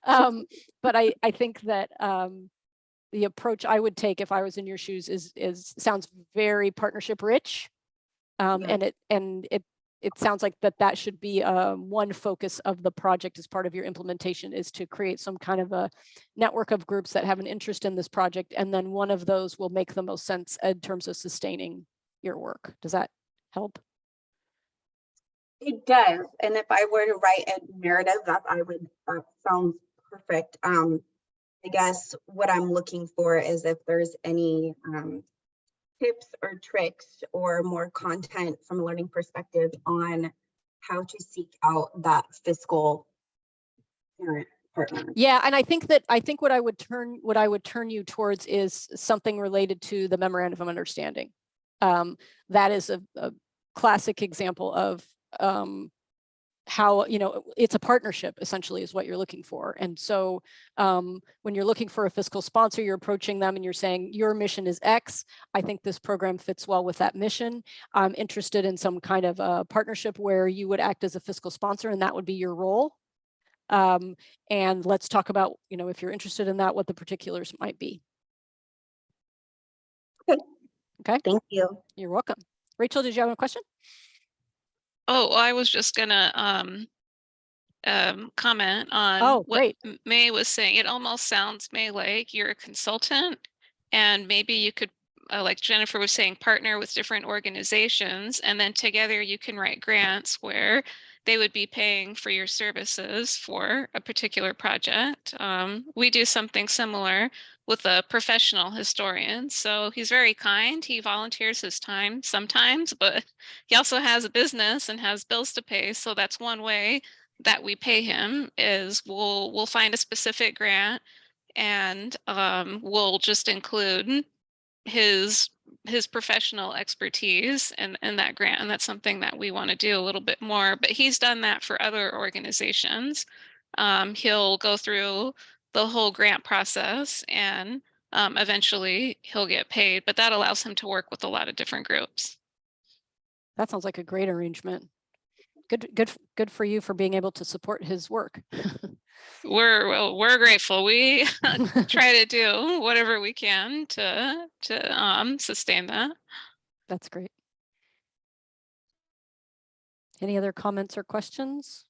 But I think that the approach I would take if I was in your shoes sounds very partnership rich. And it sounds like that should be one focus of the project as part of your implementation, is to create some kind of a network of groups that have an interest in this project. And then one of those will make the most sense in terms of sustaining your work. Does that help? It does. And if I were to write a narrative, that sounds perfect. I guess what I'm looking for is if there's any tips or tricks or more content from a learning perspective on how to seek out that fiscal parent partner. Yeah, and I think what I would turn you towards is something related to the memorandum of understanding. That is a classic example of how, you know, it's a partnership essentially is what you're looking for. And so when you're looking for a fiscal sponsor, you're approaching them and you're saying, your mission is X. I think this program fits well with that mission. I'm interested in some kind of a partnership where you would act as a fiscal sponsor, and that would be your role. And let's talk about, you know, if you're interested in that, what the particulars might be. Okay. Thank you. You're welcome. Rachel, did you have a question? Oh, I was just gonna comment on what great. May was saying. It almost sounds, May, like you're a consultant, and maybe you could, like Jennifer was saying, partner with different organizations, and then together you can write grants where they would be paying for your services for a particular project. We do something similar with a professional historian. So he's very kind. He volunteers his time sometimes, but he also has a business and has bills to pay. So that's one way that we pay him, is we'll find a specific grant, and we'll just include his professional expertise in that grant. And that's something that we want to do a little bit more, but he's done that for other organizations. He'll go through the whole grant process, and eventually he'll get paid, but that allows him to work with a lot of different groups. That sounds like a great arrangement. Good for you for being able to support his work. We're grateful. We try to do whatever we can to sustain that. That's great. Any other comments or questions?